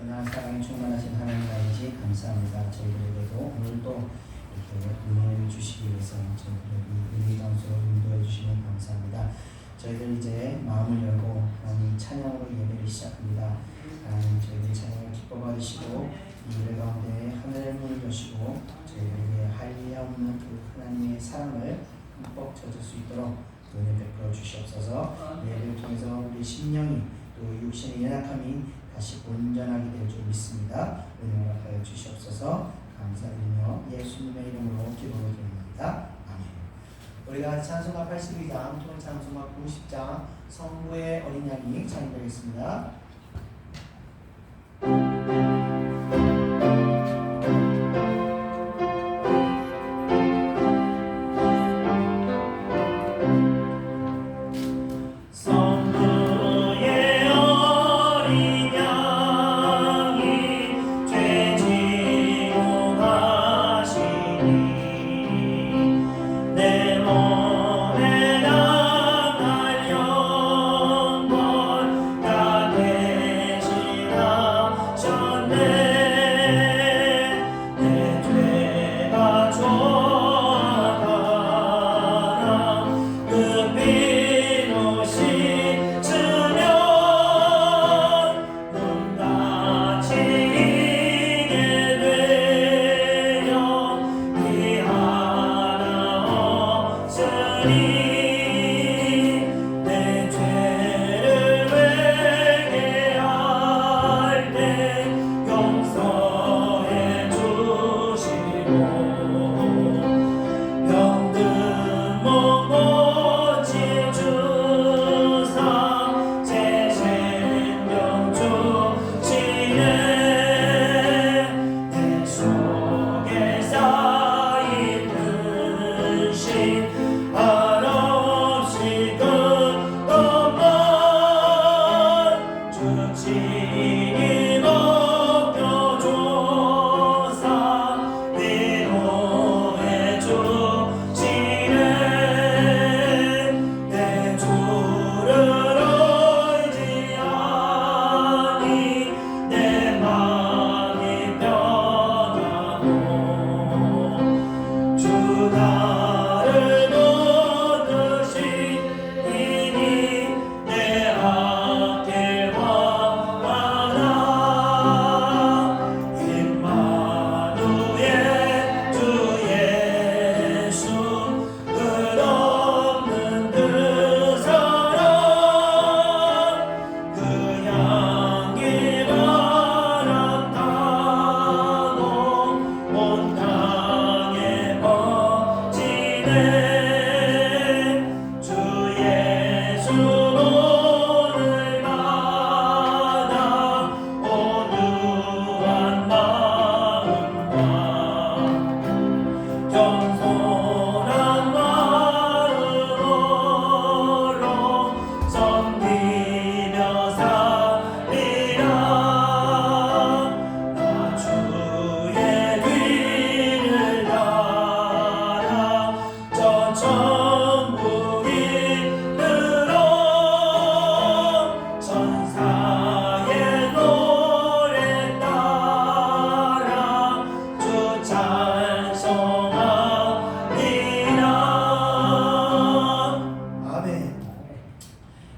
은혜와 사랑이 충만하신 하나님 아버지 감사합니다. 저희들에게도 오늘도 이렇게 은혜를 주시기 위해서 저희들에게 은혜 장소로 인도해 주시면 감사합니다. 저희들 이제 마음을 열고 하나님 찬양으로 예배를 시작합니다. 하나님 저희들 찬양을 기뻐 받으시고 이 예배 가운데 하늘의 문을 여시고 저희들에게 할례 없는 그 하나님의 사랑을 흠뻑 젖을 수 있도록 은혜 베풀어 주시옵소서. 예배를 통해서 우리 심령이 또 육신의 연약함이 다시 온전하게 될 줄 믿습니다. 은혜 허락하여 주시옵소서. 감사드리며 예수님의 이름으로 기도를 드립니다. 아멘. 우리가 찬송가 82장, 통일 찬송가 90장 성부의 어린 양이 찬양되겠습니다.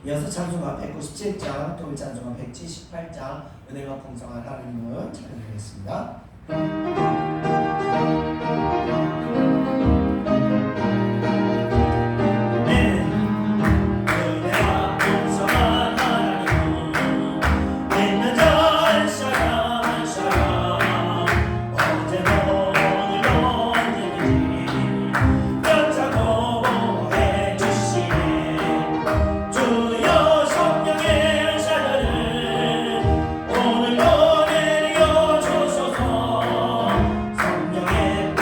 이어서 찬송가 197장, 통일 찬송가 178장 은혜가 풍성한 하나님을 찬양드리겠습니다. 오늘도 내려주소서. 성령의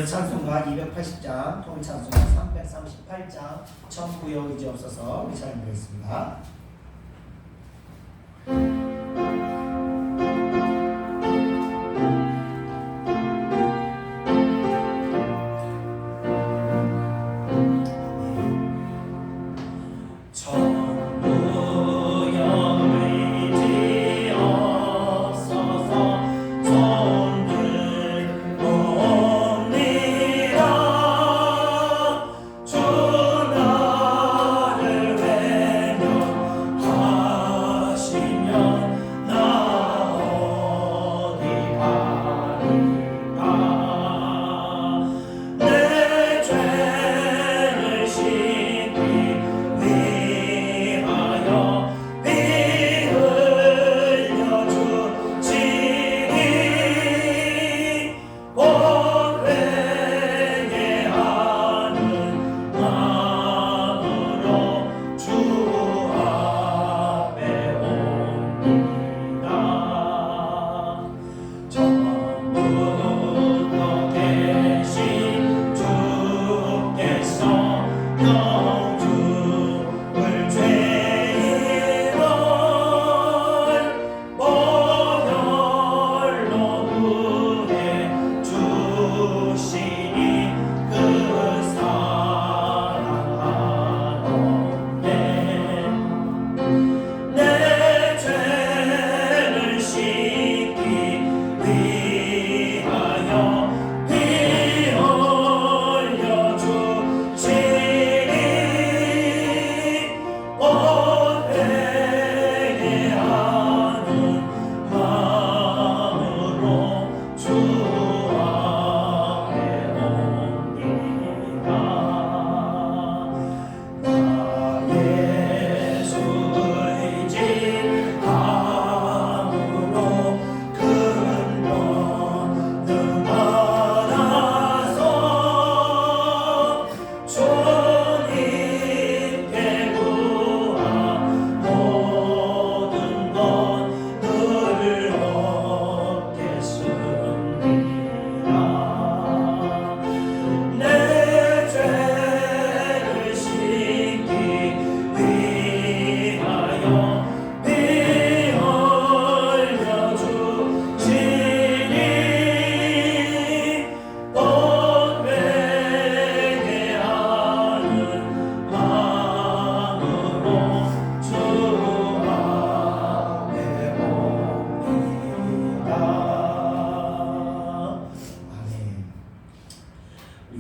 찬송가 280장, 통일 찬송가 338장, 천부여 의지 없어서 우리 찬양드리겠습니다.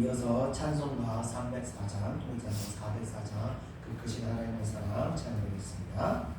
이어서 찬송가 304장, 통일찬송 404장, 그 크신 하나님의 사랑 찬양드리겠습니다.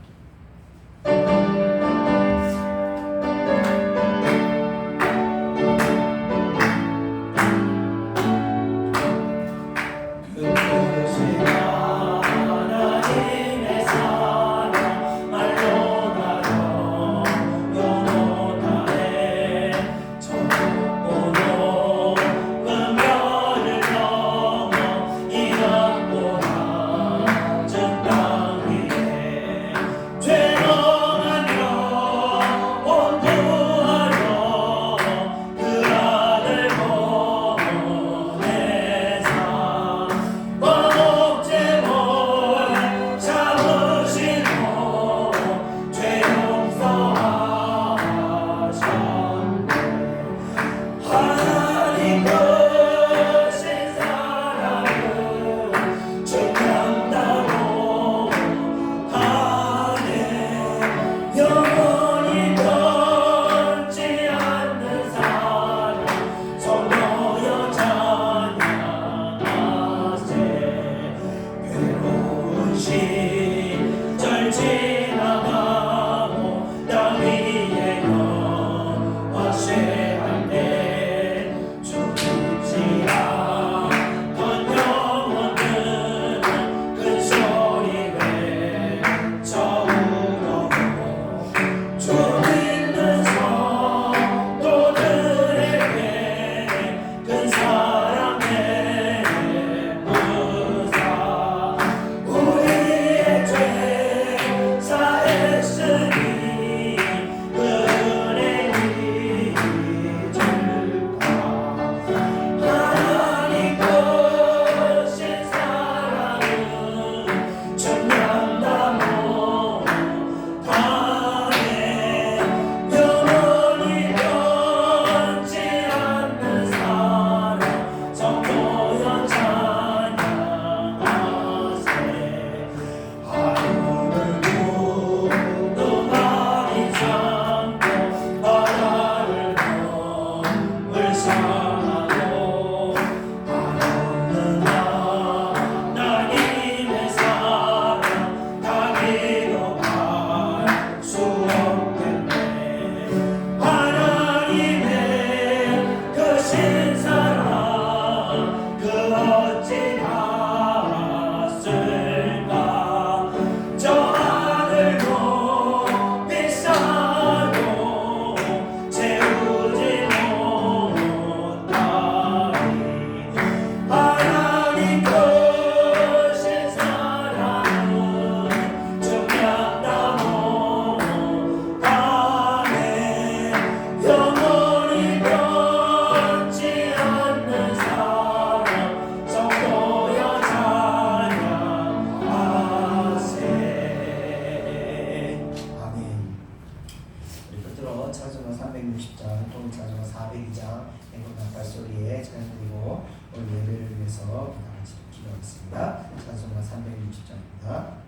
2장 애국 나팔 소리에 찬양드리고 오늘 예배를 위해서 다 같이 기도하겠습니다. 찬송가 360장입니다.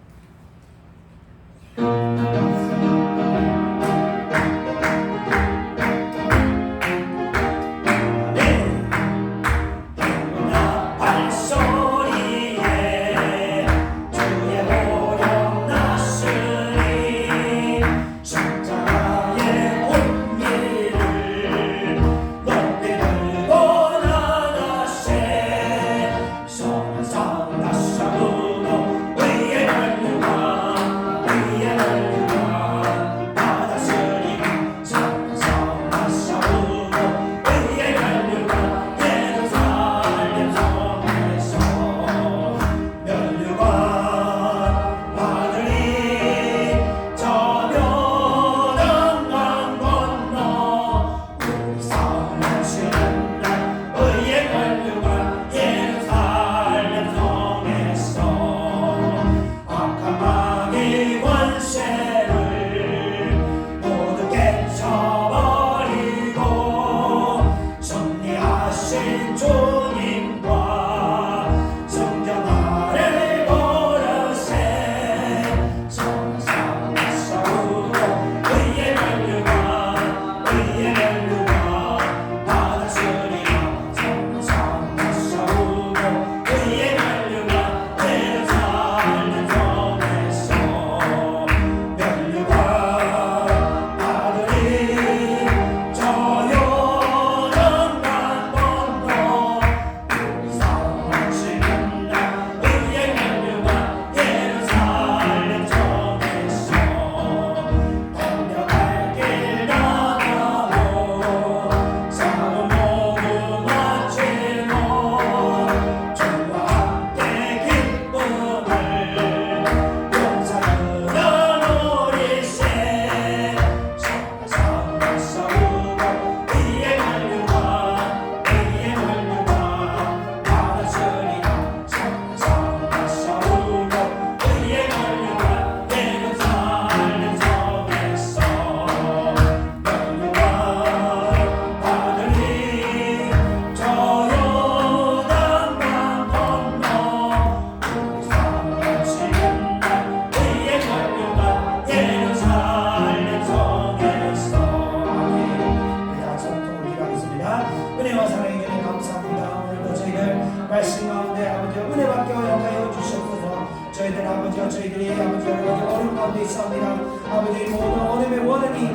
말씀 가운데 아버지 은혜밖에 허락하여 주시옵소서. 저희들 아버지와 저희들이 아버지 어려운 가운데 있사옵니다. 아버지 모든 어려움의 원인이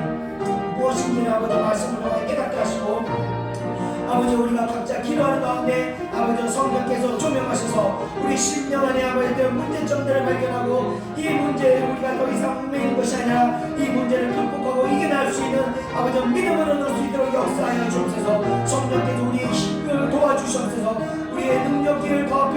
무엇인지는 아버지 말씀을 통해 깨닫게 하시고 아버지 우리가 각자 기도하는 가운데 아버지 성령께서 조명하셔서 우리 심령 안에 아버지 문제점들을 발견하고 이 문제를 우리가 더 이상 매인 것이 아니라 이 문제를 극복하고 이겨낼 수 있는 아버지 믿음을 얻을 수 있도록 역사하여 주옵소서. 성령께서 우리의 힘을 도와주시옵소서. 우리의 능력을 더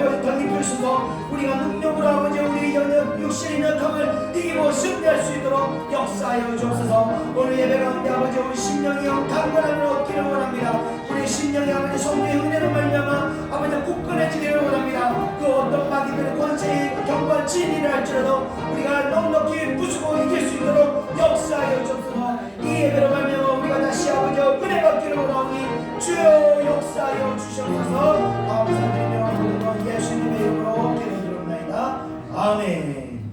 입히셔서 우리가 능력으로 아버지 우리 육신의 약함을 이기고 승리할 수 있도록 역사하여 주옵소서. 오늘 예배 가운데 아버지 우리 심령이 강건함을 얻기를 원합니다. 우리 심령이 아버지 성령의 은혜로 말미암아 아버지 굳건해지기를 원합니다. 그 어떤 마귀들의 권세의 경관 진리를 할지라도 우리가 넉넉히 부수고 이길 수 있도록 역사하여 주옵소서. 이 예배로 말미암아 우리가 다시 아버지 은혜 받기를 원하오니 주여 역사하여 주시옵소서. 감사드리며 예수님의 이름으로 기도드립니다. 아멘.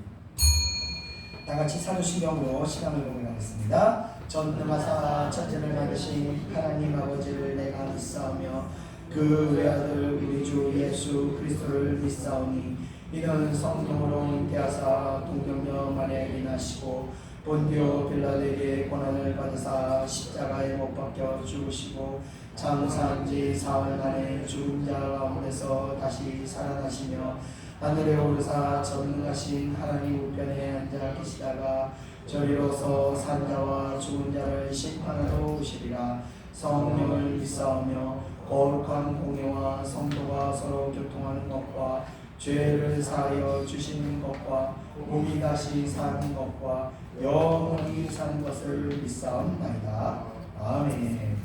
다같이 사도신경으로 시간을 공유하겠습니다. 전능하사 천지를 만드신 하나님 아버지를 내가 믿사오며 그 외아들 우리 주 예수 그리스도를 믿사오니 이는 성령으로 잉태하사 동정녀 마리아에게 나시고 본디오 빌라도에게 고난을 받으사 십자가에 못 박혀 죽으시고 장사한 지 사흘 만에 죽은 자 가운데서 다시 살아나시며 하늘에 오르사 전능하신 하나님 우편에 앉아 계시다가 저리로서 산자와 죽은 자를 심판하러 오시리라. 성령을 믿사오며 거룩한 공예와 성도가 서로 교통하는 것과 죄를 사하여 주시는 것과 몸이 다시 사는 것과 영원히 사는 것을 믿사옵나이다. 아멘.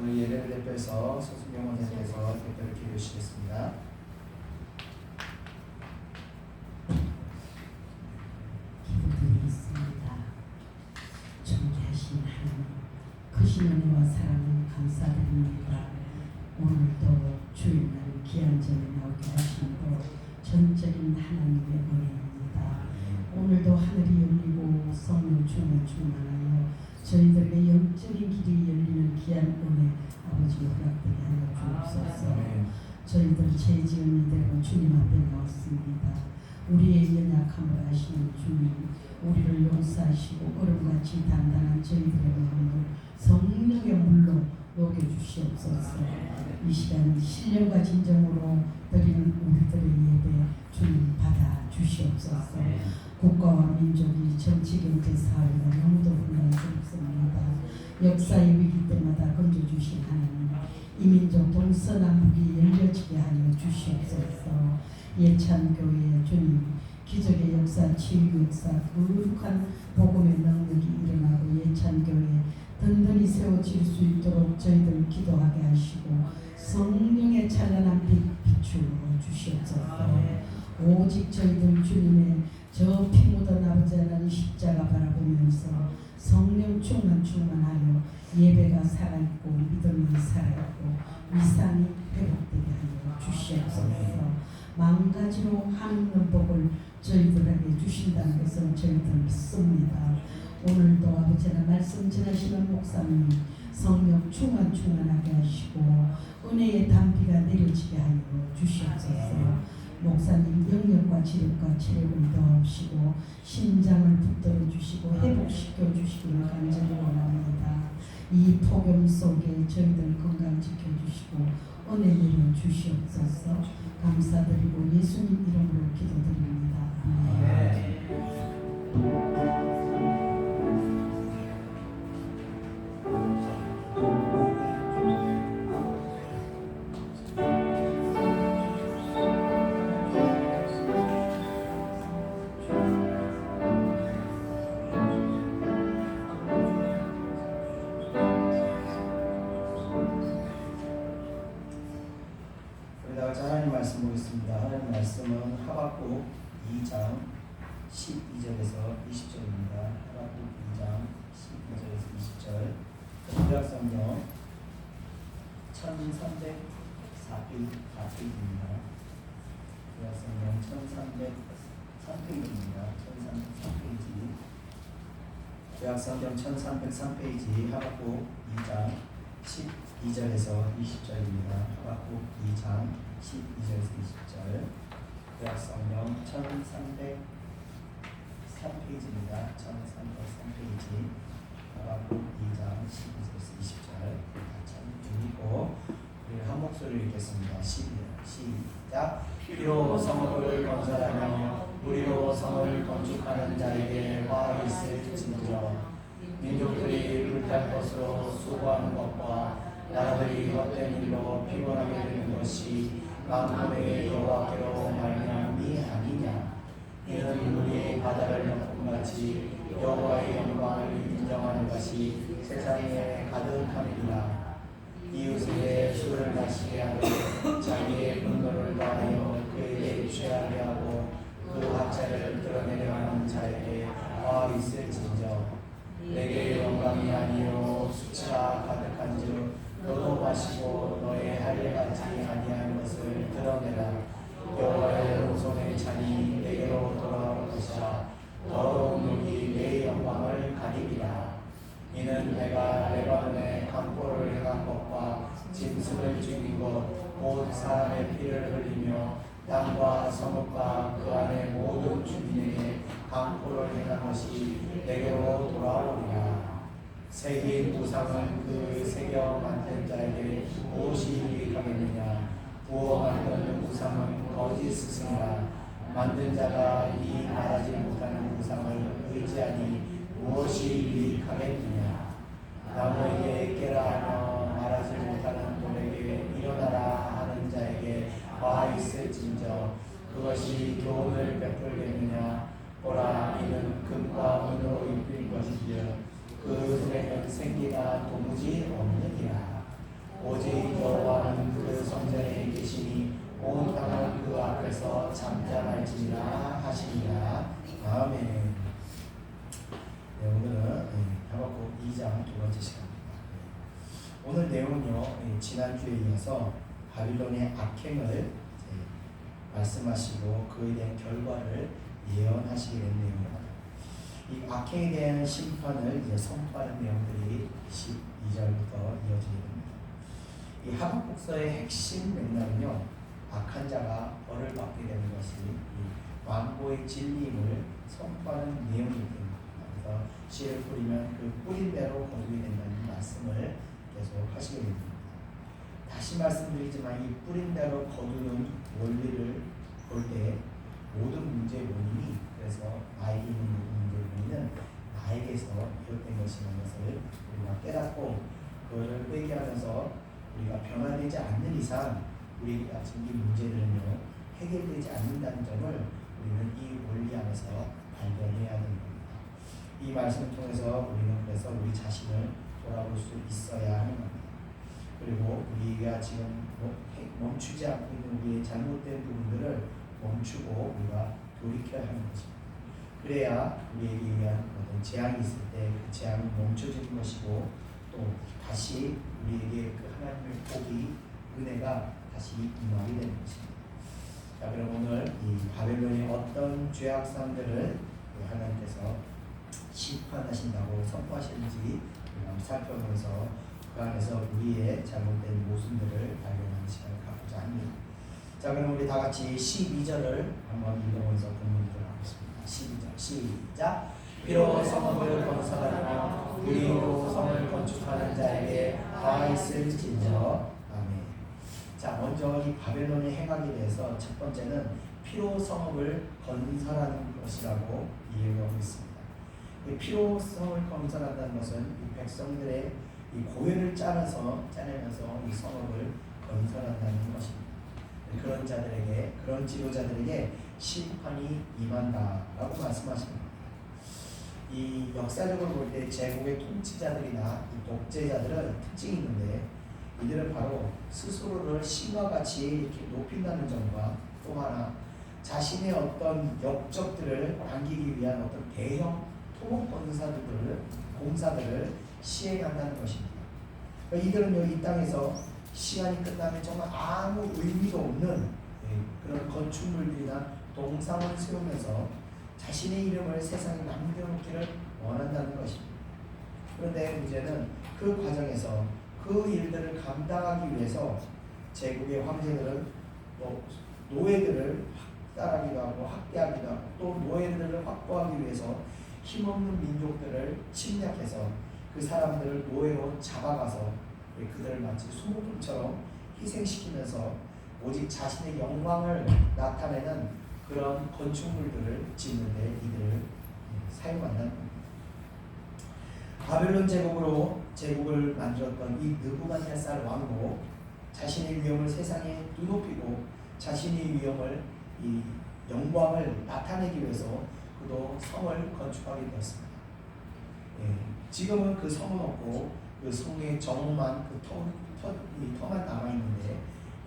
오늘 예배를 대표해서 서수경 원장님께서 대표를 기도하시겠습니다. 기도드리겠습니다. 존귀하신 하나님, 크신 은혜와 사랑을 감사드립니다. 오늘도 주일날 귀한 전에 나오게 하신 것 전적인 하나님의 은혜입니다. 오늘도 하늘이 열리고 성령 충만하여 저희들에게 영적인 길이 열리는 귀한 은혜 아버지 허락되게 하여 주옵소서. 저희들 죄 지은 이대로 주님 앞에 나왔습니다. 우리의 연약함을 아시는 주님, 우리를 용서하시고 얼음같이 단단한 저희들의 마음을 성령의 물로 녹여주시옵소서. 이 시간 신령과 진정으로 드리는 우리들의 예배 주님 받아주시옵소서. 국가와 민족이 정치, 경제, 사회가 너무도 혼란스럽습니다. 역사의 위기 때마다 건져주신 하나님, 이 민족 동서남북이 열려지게 하여 주시옵소서. 예찬교회 주님, 기적의 역사, 치유 역사, 거룩한 복음의 능력이 일어나고 예찬교회 든든히 세워질 수 있도록 저희들 기도하게 하시고 성령의 찬란한 빛 비추어 주시옵소서. 오직 저희들 주님의 저 피 묻은 아버지 하나님 십자가 바라보면서 성령 충만하여 예배가 살아있고 믿음이 살아있고 위상이 회복되게 하여 주시옵소서. 마음가지로 하는 복을 저희들에게 주신다는 것을 저희들 믿습니다. 오늘도 아버지나 말씀 전하시는 목사님 성령 충만하게 하시고 은혜의 담비가 내려지게 하여 주시옵소서. 목사님 영역과 지력과 체력을 더하시고 심장을 붙들어 주시고 회복시켜 주시기를 간절히 원합니다. 이 폭염 속에 저희들 건강 지켜주시고 은혜 내려 주시옵소서. 감사드리고 예수님 이름으로 기도드립니다. 아멘. 하나님 말씀 보겠습니다. 하나님 말씀은 하박국 2장 12절에서 20절입니다. 하박국 2장 12절에서 20절. 구약성경 1304페이지입니다. 구약성경 1303페이지입니다. 1303페이지. 구약성경 1303페이지 하박국 2장 12절에서 20절입니다. 하박국 2장 12절에서 20절. 구약성경 1303페이지입니다. 1303페이지 하박국 2장 12절에서 20절. 같이 읽고 우리 한 목소리를 읽겠습니다. 12절 시작. 피로 성읍을 건설하며 우리로 성을 건축하는 자에게 화 있을진저. 민족들이 불탈 것으로 수고하는 것과 나라들이 헛된 일로 피곤하게 되는 것이 만군의 여호와께로 말미암이 아니냐. 이는 우리 바다를 넘음같이 여호와의 영광을 인정하는 것이 세상에 가득함이라. 이웃에게 술을 마시게 하고 자기의 분노를 더하여 그에게 취하게 하고 그 학자를 드러내려 하는 자에게 화 있을진저. 내게 영광이 아니요 수치가 가득한즉 너도 마시고 너의 할례같이 아니한 것을 드러내라. 여호와의 오른손의 잔이 내게로 돌아올 것이라. 더러운 욕이 내 영광을 가리리라. 이는 내가 레바논에 강포를 행한 것과 짐승을 죽인 것 곧 사람의 피를 흘리며 땅과 성읍과 그 안의 모든 주민에게 강포를 행한 것이 내게로 돌아오리라. 새긴 우상은 그 새겨 만든 자에게 무엇이 유익하겠느냐. 부어 만드는 우상은 거짓 스승이라. 만든 자가 이 말하지 못하는 우상을 의지하니 무엇이 유익하겠느냐. 나무에게 깨라 하며 말하지 못하는 돌에게 일어나라 하는 자에게 화 있을진저. 그것이 교훈을 베풀겠느냐. 보라, 이는 금과 은으로 입힌 것이지요. 그 손에는 생기가 도무지 없느니라. 오직 여호와는 그 성전에 계시니 온 땅은 그 앞에서 잠잠할지니라 하시니라. 아멘. 네, 오늘은 하박국 2장 두 번째 시간입니다. 오늘 내용은요, 지난 지난주에 이어서 바빌론의 악행을 이제 말씀하시고 그에 대한 결과를 예언하시게 된 내용입니다. 이 악행에 대한 심판을 이제 선포하는 내용들이 12절부터 이어지게 됩니다. 이 하박국서의 핵심 맥락은요, 악한 자가 벌을 받게 되는 것이 이 왕고의 진리임을 선포하는 내용이기 때문입니다. 그래서 씨를 뿌리면 그 뿌린 대로 거두게 된다는 말씀을 계속 하시게 됩니다. 다시 말씀드리지만 이 뿌린 대로 거두는 원리를 볼 때 모든 문제의 원인이, 그래서 나에게 있는 모든 문제의 원인은 나에게서 비롯된 것이라는 것을 우리가 깨닫고 그것을 회개하면서 우리가 변화되지 않는 이상 우리에게 닥친 이 문제들은요 해결되지 않는다는 점을 우리는 이 원리 안에서 발견해야 되는 겁니다. 이 말씀을 통해서 우리는 그래서 우리 자신을 돌아볼 수 있어야 하는 겁니다. 그리고 우리가 지금 멈추지 않고 있는 우리의 잘못된 부분들을 멈추고 우리가 돌이켜야 하는 것입니다. 그래야 우리에게 의한 어떤 재앙이 있을 때 그 재앙이 멈춰지는 것이고, 또 다시 우리에게 그 하나님의 복이, 은혜가 다시 임하게 되는 것입니다. 자, 그럼 오늘 이 바벨론의 어떤 죄악상들을 하나님께서 심판하신다고 선포하시는지 우리가 살펴보면서 그 안에서 우리의 잘못된 모순들을 발견하는 시간을 갖고자 합니다. 자, 그럼 우리 다 같이 12절을 한번 읽어보면서 공부를 하겠습니다. 12절 시작. 비록 성읍을 건설하며 의리로 성을 건축하는 자에게 다 있을진저. 아멘. 자, 먼저 이 바벨론의 행악에 대해서 첫 번째는 피로 성읍을 건설하는 것이라고 이해하고 있습니다. 이 피로 성을 건설한다는 것은 이 백성들의 이 고뇌를 짜내면서 이 성읍을 건설한다는 것입니다. 그런 자들에게, 그런 지도자들에게 심판이 임한다라고 말씀하십니다. 이 역사적으로 볼 때 제국의 통치자들이나 이 독재자들은 특징이 있는데, 이들은 바로 스스로를 신과 같이 이렇게 높인다는 점과, 또 하나 자신의 어떤 역적들을 당기기 위한 어떤 대형 토목 공사들을 시행한다는 것입니다. 이들은요, 이 땅에서 시간이 끝나면 정말 아무 의미도 없는 그런 건축물들이나 동상을 세우면서 자신의 이름을 세상에 남겨놓기를 원한다는 것입니다. 그런데 문제는 그 과정에서 그 일들을 감당하기 위해서 제국의 황제들은 또 노예들을 학살하기도 하고 학대하기도 하고, 또 노예들을 확보하기 위해서 힘없는 민족들을 침략해서 그 사람들을 노예로 잡아가서 그들을 마치 소모품처럼 희생시키면서 오직 자신의 영광을 나타내는 그런 건축물들을 짓는데 이들을 사용한다는 겁니다. 바벨론 제국을 만들었던 이 느부갓네살 왕도 자신의 위엄을 세상에 눈높이고 자신의 위엄을, 이 영광을 나타내기 위해서 그도 성을 건축하게 되었습니다. 지금은 그 성은 없고 그 성의 정만, 그 터만 남아 있는데,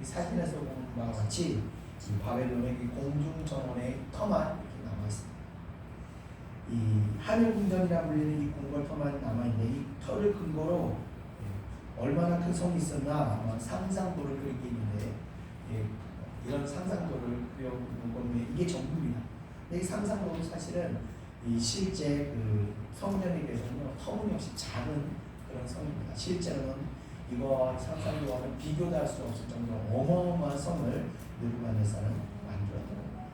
이 사진에서 보는 바와 같이 이 바벨론의 공중 정원의 터만 이렇게 남아 있습니다. 이 하늘 궁전이라 불리는 이 궁궐터만 남아 있는데, 이 터를 근거로 얼마나 큰 성이 있었나 아마 상상도를 그리겠는데, 이런 상상도를 그려놓은 건데 이게 전부입니다. 근데 이 상상도는 사실은 이 실제 그 성전에 비해서는 터무니없이 작은 그런 성입니다. 실제로는 이거 상상도와는 비교도 할 수 없을 정도로 어마어마한 성을 느부갓네살은 만들었더라고요.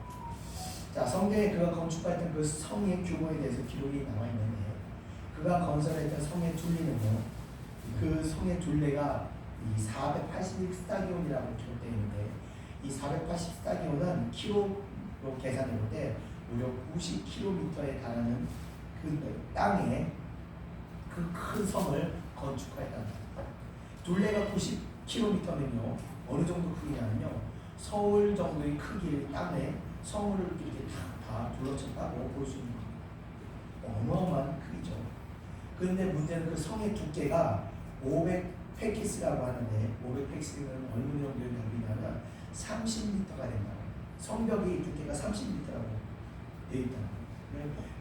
자, 성전에 그가 건축했던 그 성의 규모에 대해서 기록이 나와 있는데, 그가 건설했던 성의 둘레는요, 그 성의 둘레가 이 480스타디온이라고 기록되어 있는데, 이 480스타디온은 키로로 계산해 볼 때 무려 90km에 달하는 그 땅에 그 큰 성을 건축하였답니다. 둘레가 90km면요 어느 정도 크기냐면요, 서울 정도의 크기의 땅에 성을 이렇게 다 둘러쳤다고 볼 수 있는 겁니다. 어마어마한 크기죠. 그런데 문제는 그 성의 두께가 500페키스라고 하는데, 500페키스는 어느 정도의 벽이냐면 30m가 된다. 성벽이 두께가 30m라고 되어 있다.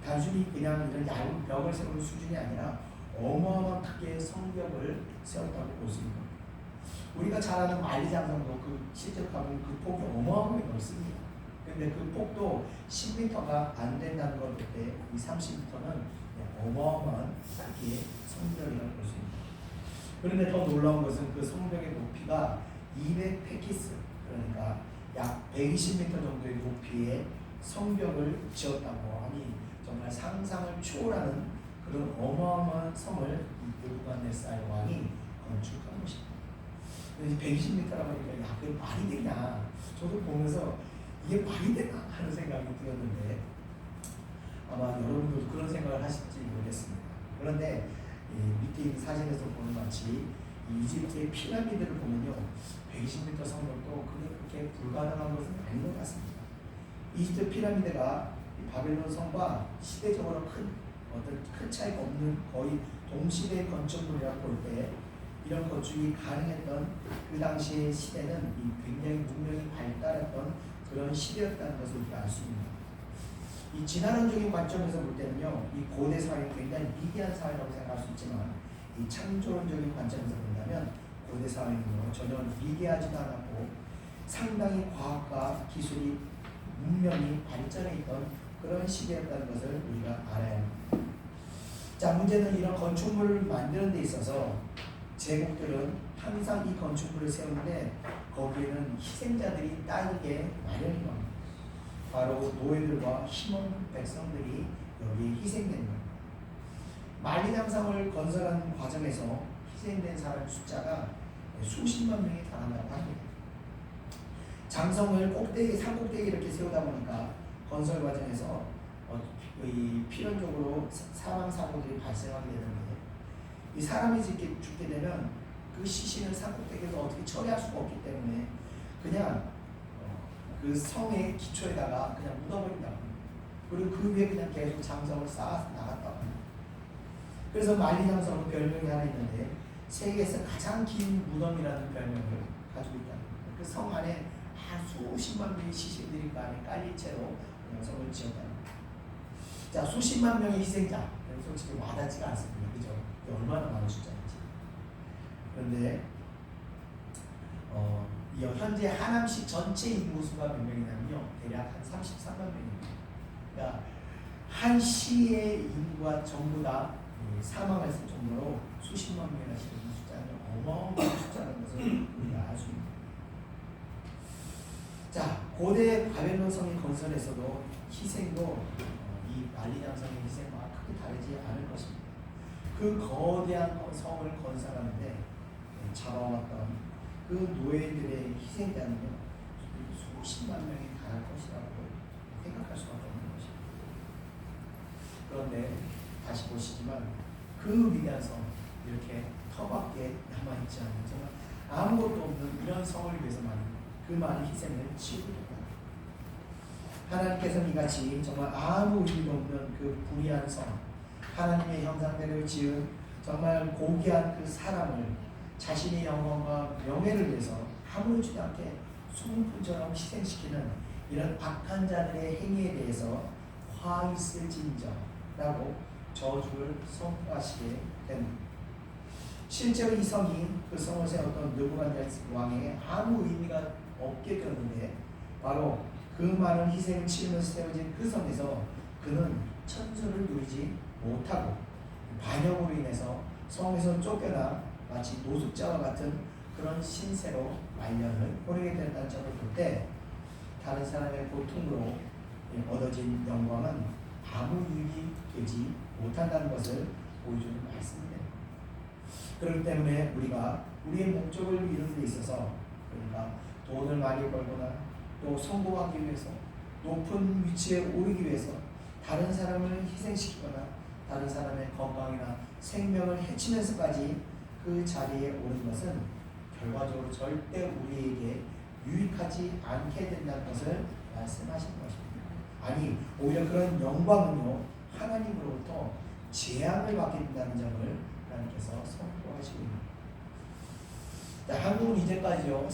단순히 그냥 이런 얇은 벽을 세우는 수준이 아니라 어마어마한 크기의 성벽을 세웠다고 볼 수 있는 겁니다. 우리가 잘 아는 만리장성도 그 실제 가보면 그 폭이 어마어마하게 넓습니다. 근데 그 폭도 10m가 안 된다는 걸 볼 때 이 30m는 어마어마한 크기의 성벽이라고 볼 수 있습니다. 그런데 더 놀라운 것은 그 성벽의 높이가 200페키스, 그러니까 약 120m 정도의 높이의 성벽을 지었다고 하니 정말 상상을 초월하는 그런 어마어마한 성을 느부갓네살 왕이 건축한 것입니다. 120m라고 하니까 야, 그게 말이 되냐? 저도 보면서 이게 말이 되나 하는 생각이 들었는데 아마 여러분들도 그런 생각을 하실지 모르겠습니다. 그런데 밑에 있는 사진에서 보는 마치 이집트의 피라미드를 보면요, 120m 성벽도 그렇게 불가능한 것은 아닌 것 같습니다. 이집트 피라미드가 바벨론 성과 시대적으로 큰 차이가 없는 거의 동시대의 건축물이라고 볼 때 이런 건축이 가능했던 그 당시의 시대는 굉장히 문명이 발달했던 그런 시대였다는 것을 우리가 알 수 있습니다. 이 진화론적인 관점에서 볼 때는요, 이 고대 사회는 굉장히 미개한 사회라고 생각할 수 있지만 이 창조론적인 관점에서 본다면 고대 사회는요 전혀 미개하지도 않았고 상당히 과학과 기술이 문명이 발전해 있던 그런 시대였다는 것을 우리가 알아야 합니다. 자, 문제는 이런 건축물을 만드는 데 있어서 제국들은 항상 이 건축물을 세우는데 거기에는 희생자들이 따르게 마련인 겁니다. 바로 노예들과 힘없는 백성들이 여기에 희생된 겁니다. 만리장성을 건설하는 과정에서 희생된 사람 숫자가 수십만 명이 달한다고 합니다. 장성을 산꼭대기 이렇게 세우다 보니까 건설 과정에서 필연적으로 사망 사고들이 발생하게 되는데 이 사람이 죽게 되면 그 시신을 산꼭대기에서 어떻게 처리할 수가 없기 때문에 그냥 그 성의 기초에다가 그냥 묻어버린다고 합니다. 그리고 그 위에 그냥 계속 장성을 쌓아서 나갔다고 합니다. 그래서 만리장성은 별명이 하나 있는데 세계에서 가장 긴 무덤이라는 별명을 가지고 있다는 겁니다. 그 성 안에 수십만 명의 시신들이 그 안에 깔린 채로 성을 지었다는 겁니다. 자, 수십만 명의 희생자, 솔직히 와닿지가 않습니다. 그죠? 얼마나 많은 숫자인지. 그런데 현재 하남시 전체 인구수가 몇 명이냐면요, 대략 한 33만 명입니다. 그러니까 한 시의 인구가 전부 다 사망했을 정도로 수십만 명이나 되는 숫자는 어마어마한 숫자라는 것을 우리가 알 수 있습니다. 자, 고대 바벨론 성의 건설에서도 희생도 이 만리장성의 희생과 크게 다르지 않을 것입니다. 그 거대한 성을 건설하는데 잡아왔던 그 노예들의 희생자는요, 수십만 명이 달할 것이라고 생각할 수밖에 없는 것입니다. 그런데 다시 보시지만 그 위대한 성, 이렇게 터밖에 남아있지 않은 정말 아무것도 없는 이런 성을 위해서만 그 많은 희생을 치르고 있다. 하나님께서는 이같이 정말 아무 의미도 없는 그 불의한 성, 하나님의 형상대로 지은 정말 고귀한 그 사람을 자신의 영광과 명예를 위해서 아무렇지도 않게 소문처럼 희생시키는 이런 악한 자들의 행위에 대해서 화 있을진저라고 저주를 선포하시게 됩니다. 실제로 이 성이 그 성을 세웠던 느부갓네살 왕에게 아무 의미가 없게 되었는데 바로 그 많은 희생을 치르면서 세워진 그 성에서 그는 천수를 누리지 못하고 반역으로 인해서 성에서 쫓겨나 마치 노숙자와 같은 그런 신세로 말년을 보내게 된다는 점을 볼 때 다른 사람의 고통으로 얻어진 영광은 아무 유익이 되지 못한다는 것을 보여주는 말씀입니다. 그렇기 때문에 우리가 우리의 목적을 이루는 데 있어서, 그러니까 돈을 많이 벌거나 또 성공하기 위해서 높은 위치에 오르기 위해서 다른 사람을 희생시키거나 다른 사람의 건강이나 생명을 해치면서까지 그 자리에 오른 것은 결과적으로 절대 우리에게 유익하지 않게 된다는 것을 말씀하시는 것입니다. 아니, 오히려 그런 영광은요, 하나님으로부터 재앙을 받게 된다는 점을 하나님께서 선포하시고 있습니다. 한국은 이제까지요,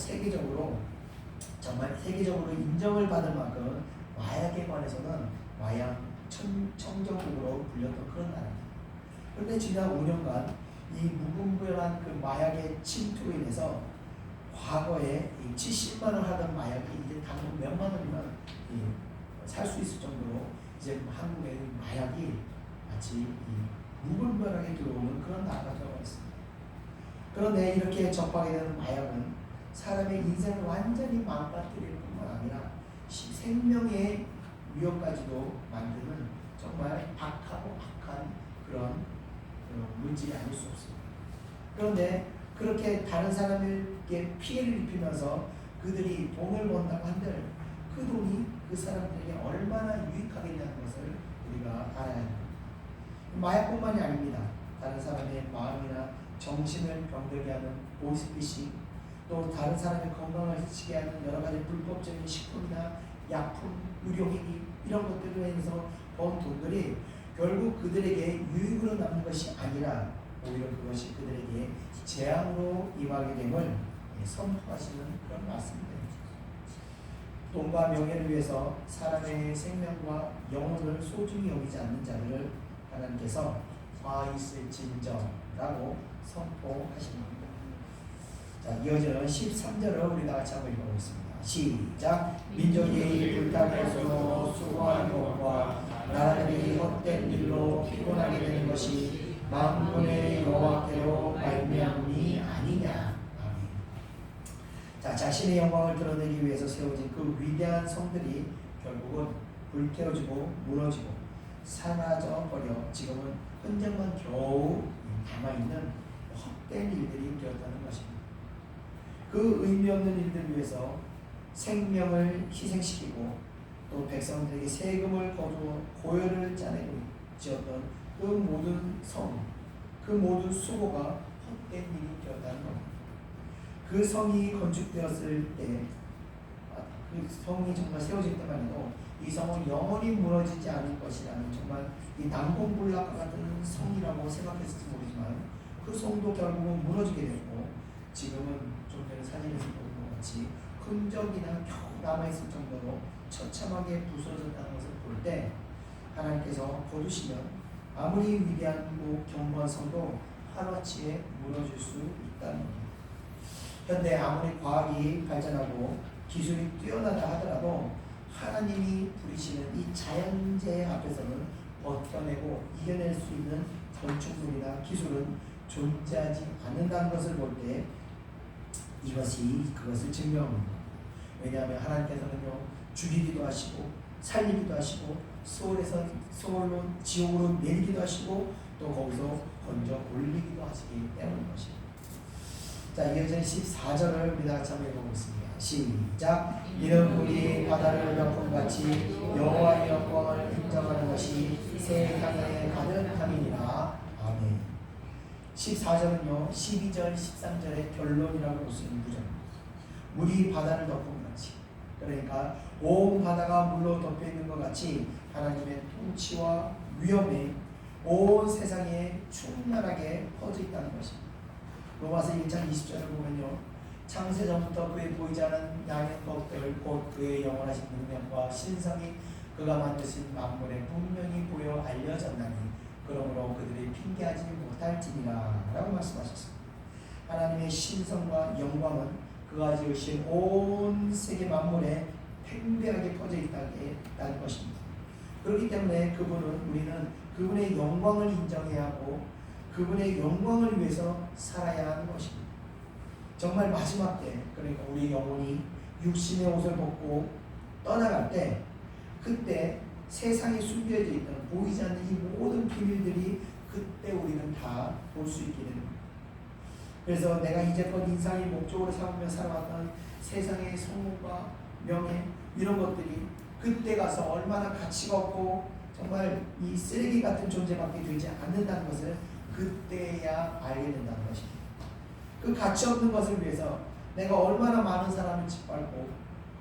정말 세계적으로 인정을 받을 만큼 마약에 관해서는 마약 청정국으로 불렸던 그런 나라입니다. 그런데 지난 5년간 이 무분별한 그 마약의 침투로 인해서 과거에 70만 원 하던 마약이 이제 당분 몇만 원이면 살 수 있을 정도로 이제 한국의 마약이 마치 무분별하게 들어오는 그런 나라가 되어 있습니다. 그런데 이렇게 접하게 되는 마약은 사람의 인생을 완전히 망가뜨릴 뿐만 아니라 생명의 위협까지도 만드는 정말 악하고 악한 그런 물질이 아닐 수 없습니다. 그런데 그렇게 다른 사람에게 피해를 입히면서 그들이 돈을 번다고 한들 그 돈이 그 사람들에게 얼마나 유익하겠냐는 것을 우리가 알아야 합니다. 마약뿐만이 아닙니다. 다른 사람의 마음이나 정신을 병들게 하는 보이스피싱, 또 다른 사람의 건강을 해치게 하는 여러 가지 불법적인 식품이나 약품, 의료행위 이런 것들로 인해서 번 돈들이 결국 그들에게 유익으로 남는 것이 아니라 오히려 그것이 그들에게 재앙으로 임하게 됨을 선포하시는 그런 말씀입니다. 돈과 명예를 위해서 사람의 생명과 영혼을 소중히 여기지 않는 자들을 하나님께서 화 있을진저라고 선포하십니다. 자, 이어지는 13절을 우리 다 같이 한번 읽어보겠습니다. 시작. 민족이 불탈것으로 수고하는 것과 나라들이 헛된 일로 피곤하게 되는 것이 만군의 여호와께로 말미암음이 아니냐. 아멘. 자, 자신의 영광을 드러내기 위해서 세워진 그 위대한 성들이 결국은 불태워지고 무너지고 사라져 버려 지금은 흔적만 겨우 남아있는 헛된 일들이 되었다는 것입니다. 그 의미 없는 일들을 위해서 생명을 희생시키고 또 백성들에게 세금을 거두어 고열을 짜내고 지었던 그 모든 성, 그 모든 수고가 헛된 일이 되었다는 겁니다. 그 성이 건축되었을 때, 그 성이 정말 세워질 때만 해도 이 성은 영원히 무너지지 않을 것이라는 정말 이 난공불락과 같은 성이라고 생각했을지 모르지만 그 성도 결국은 무너지게 됐고 지금은 좀 전에 사진에서 보는 것 같이 흔적이나 겨우 남아있을 정도로 처참하게 부서졌다는 것을 볼 때 하나님께서 거두시면 아무리 위대하고 견고한 성도 하루아침에 무너질 수 있다는 겁니다. 현대 아무리 과학이 발전하고 기술이 뛰어나다 하더라도 하나님이 부리시는 이 자연재해 앞에서는 버텨내고 이겨낼 수 있는 건축물이나 기술은 존재하지 않는다는 것을 볼 때 이것이 그것을 증명합니다. 왜냐하면 하나님께서는요 죽이기도 하시고 살리기도 하시고 소홀로 지옥으로 내리기도 하시고 또 거기서 건져 올리기도 하시기 때문인 것입니다. 자, 이어지는 14절을 우리 다 같이 한번 읽어보겠습니다. 시작. 이는 우리 바다를 덮음같이 여호와의 영광을 인정하는 것이 세상에 가득함이니라. 아멘. 14절은요 12절 13절의 결론이라고 볼 수 있는 구절입니다. 물이 바다를 덮음같이, 그러니까 온 바다가 물로 덮여 있는 것 같이 하나님의 통치와 위엄이 온 세상에 충만하게 퍼져 있다는 것입니다. 로마서 1장 20절을 보면요 창세전부터 그의 보이지 않은 양의 것들 곧 그의 영원하신 능력과 신성이 그가 만드신 만물에 분명히 보여 알려졌나니 그러므로 그들이 핑계하지 못할지니라 라고 말씀하셨습니다. 하나님의 신성과 영광은 그가 지으신 온 세계 만물에 팽배하게 퍼져 있다는 것입니다. 그렇기 때문에 우리는 그분의 영광을 인정해야 하고 그분의 영광을 위해서 살아야 하는 것입니다. 정말 마지막 때, 그러니까 우리 영혼이 육신의 옷을 벗고 떠나갈 때, 그때 세상에 숨겨져 있던 보이지 않는 이 모든 비밀들이 그때 우리는 다 볼 수 있게 됩니다. 그래서 내가 이제껏 인생의 목적으로 삼으며 살아왔던 세상의 성공과 명예 이런 것들이 그때 가서 얼마나 가치가 없고 정말 이 쓰레기 같은 존재밖에 되지 않는다는 것을 그때야 알게 된다는 것입니다. 그 가치 없는 것을 위해서 내가 얼마나 많은 사람을 짓밟고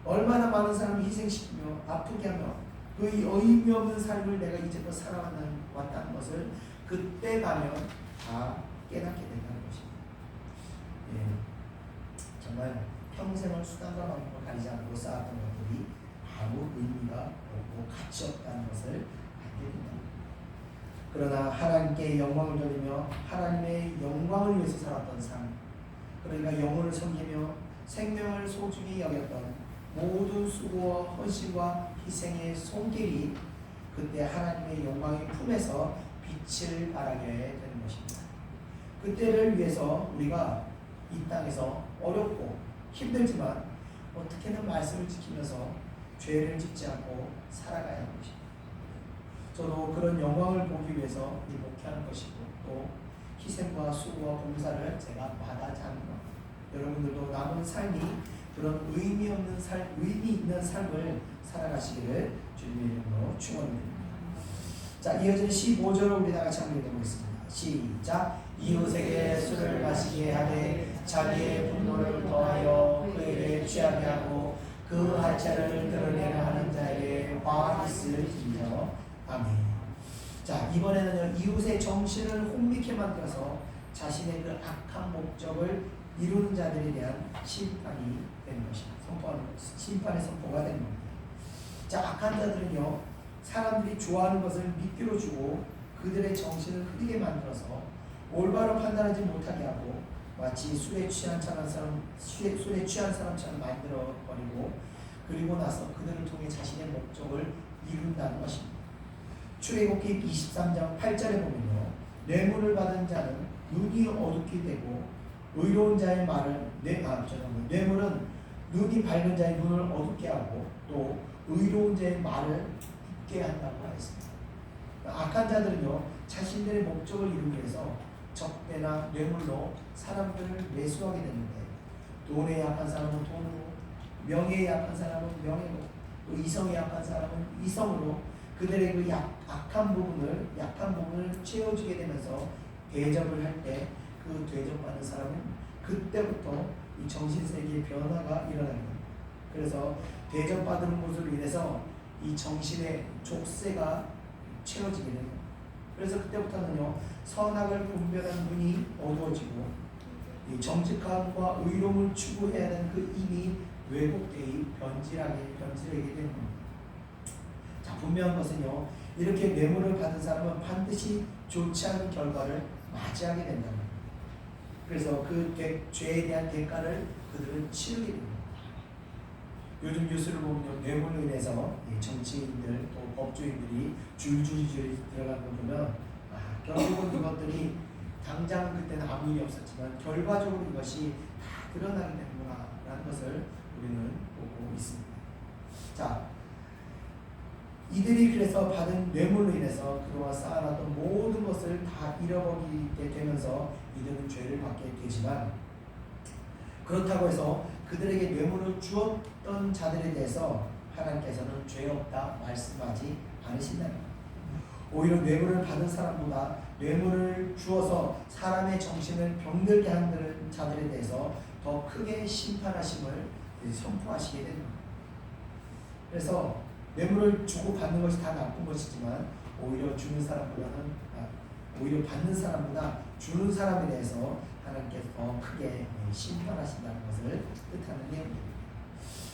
얼마나 많은 사람을 희생시키며 아프게 하며 그 의미 없는 삶을 내가 이제껏 살아왔다는 것을 그때 가면 다 깨닫게 된다는 것입니다. 예, 정말 평생을 수단과 방법을 가리지 않고 쌓았던 것들이 아무 의미가 없고 가치 없다는 것을 알게 된다. 그러나 하나님께 영광을 돌리며 하나님의 영광을 위해서 살았던 삶, 그러니까 영혼을 섬기며 생명을 소중히 여겼던 모든 수고와 헌신과 희생의 손길이 그때 하나님의 영광의 품에서 빛을 발하게 되는 것입니다. 그때를 위해서 우리가 이 땅에서 어렵고 힘들지만 어떻게든 말씀을 지키면서 죄를 짓지 않고 살아가야 하는 것입니다. 저도 그런 영광을 보기 위해서 이 목회하는 것이고 또 희생과 수고와 봉사를 제가 마다하지 않는 것. 여러분들도 남은 삶이 그런 의미 있는 삶을 살아가시기를 주님의 이름으로 축원드립니다. 자, 이어지는 15절을 우리 다 같이 한번 읽어보겠습니다. 시작. 이웃에게 술을 마시게 하되 자기의 분노를 더하여 그에게 취하게 하고 그 하찮을 드러내려 하는 자에게 화기스를 빌려. 아멘. 자, 이번에는 이웃의 정신을 혼미케 만들어서 자신의 그 악한 목적을 이루는 자들에 대한 심판이 되는 것입니다. 심판의 선포가 되는 겁니다. 자, 악한 자들은요, 사람들이 좋아하는 것을 미끼로 주고 그들의 정신을 흐리게 만들어서 올바로 판단하지 못하게 하고 마치 술에 취한 사람처럼 만들어 버리고 그리고 나서 그들을 통해 자신의 목적을 이룬다는 것입니다. 출애굽기 23장 8절에 보면요, 뇌물을 받은 자는 눈이 어둡게 되고 의로운 자의 말을 뇌물은 눈이 밝은 자의 눈을 어둡게 하고 또 의로운 자의 말을 굳게 한다고 하였습니다. 악한 자들은요, 자신들의 목적을 이루기 위해서 적대나 뇌물로 사람들을 매수하게 되는데, 돈에 약한 사람은 돈으로, 명예에 약한 사람은 명예로, 또 이성에 약한 사람은 이성으로 그들의 그 약한 부분을 채워주게 되면서 대접을 할 때 그 대접받는 사람은 그때부터 이 정신세계의 변화가 일어납니다. 그래서 대접받은 것으로 인해서 이 정신의 족쇄가 채워지게 됩니다. 그래서 그때부터는요, 선악을 분별하는 눈이 어두워지고 이 정직함과 의로움을 추구해야 하는 그 힘이 왜곡되어 변질하게 되는 겁니다. 자, 분명한 것은요, 이렇게 뇌물을 받은 사람은 반드시 좋지 않은 결과를 맞이하게 된다는 겁니다. 그래서 그 죄에 대한 대가를 그들은 치르게 됩니다. 요즘 뉴스를 보면요, 뇌물로 인해서 정치인들 또 법조인들이 줄줄이 들어가는 걸 보면 결국은 이것들이 당장 그때는 아무 일이 없었지만 결과적으로 이것이 다 드러나게 되는구나 라는 것을 우리는 보고 있습니다. 자, 이들이 그래서 받은 뇌물로 인해서 그동안 쌓아놨던 모든 것을 다 잃어버리게 되면서 이들은 죄를 받게 되지만, 그렇다고 해서 그들에게 뇌물을 주었던 자들에 대해서 하나님께서는 죄 없다 말씀하지 않으신다는 겁니다. 오히려 뇌물을 받은 사람보다 뇌물을 주어서 사람의 정신을 병들게 하는 자들에 대해서 더 크게 심판하심을 선포하시게 되는 겁니다. 그래서 뇌물을 주고 받는 것이 다 나쁜 것이지만 오히려 받는 사람보다 주는 사람에 대해서 하나님께서 더 크게 심판하신다는 것을 뜻하는 내용입니다.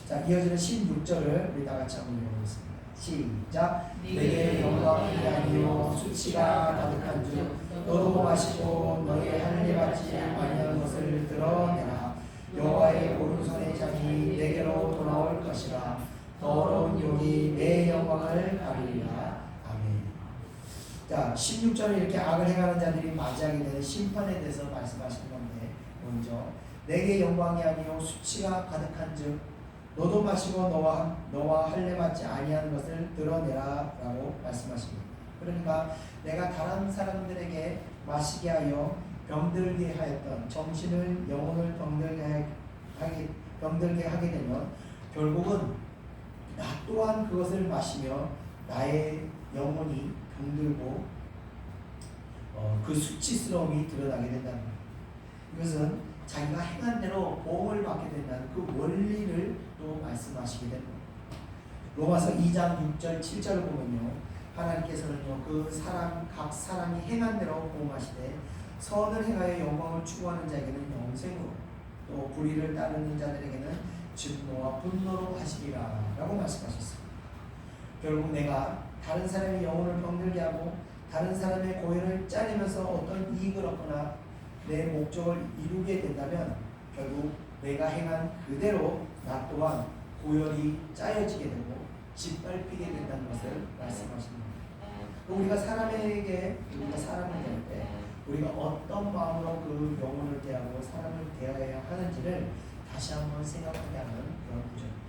자, 이어지는 16절을 우리 다 같이 한번 읽어보겠습니다. 시작. 내게 영광이 아니요 수치가 가득한 줄 너도 마시고 너의 할례 받지 아니한 것을 드러내라. 여호와의 오른손의 장이 내게로 돌아올 것이라. 더러운 용이 내 영광을 가리리라. 아멘. 자, 16절에 이렇게 악을 행하는 자들이 맞이하게 되는 심판에 대해서 말씀하시는 건데, 먼저 내게 영광이 아니요 수치가 가득한즉 너도 마시고 너와 할례 받지 아니하는 것을 드러내라 라고 말씀하십니다. 그러니까 내가 다른 사람들에게 마시게 하여 병들게 하였던 정신을 영혼을 병들게 하게 되면 결국은 나 또한 그것을 마시며 나의 영혼이 병들고 그 수치스러움이 드러나게 된다는 겁니다. 이것은 자기가 행한 대로 보응을 받게 된다는 그 원리를 또 말씀하시게 됩니다. 로마서 2장 6절 7절을 보면요, 하나님께서는요 각 사람이 행한 대로 보응하시되 선을 행하여 영광을 추구하는 자에게는 영생으로 또 불의를 따르는 자들에게는 진노와 분노로 하시리라 라고 말씀하셨습니다. 결국 내가 다른 사람의 영혼을 병들게 하고 다른 사람의 고혈을 짜내면서 어떤 이익을 얻거나 내 목적을 이루게 된다면 결국 내가 행한 그대로 나 또한 고열이 짜여지게 되고 짓밟히게 된다는 것을 말씀하십니다. 우리가 사람에게 우리가 사람을 대할 때 우리가 어떤 마음으로 그 영혼을 대하고 사람을 대해야 하는지를 다시 한번 생각하게 하는 그런 구절입니다.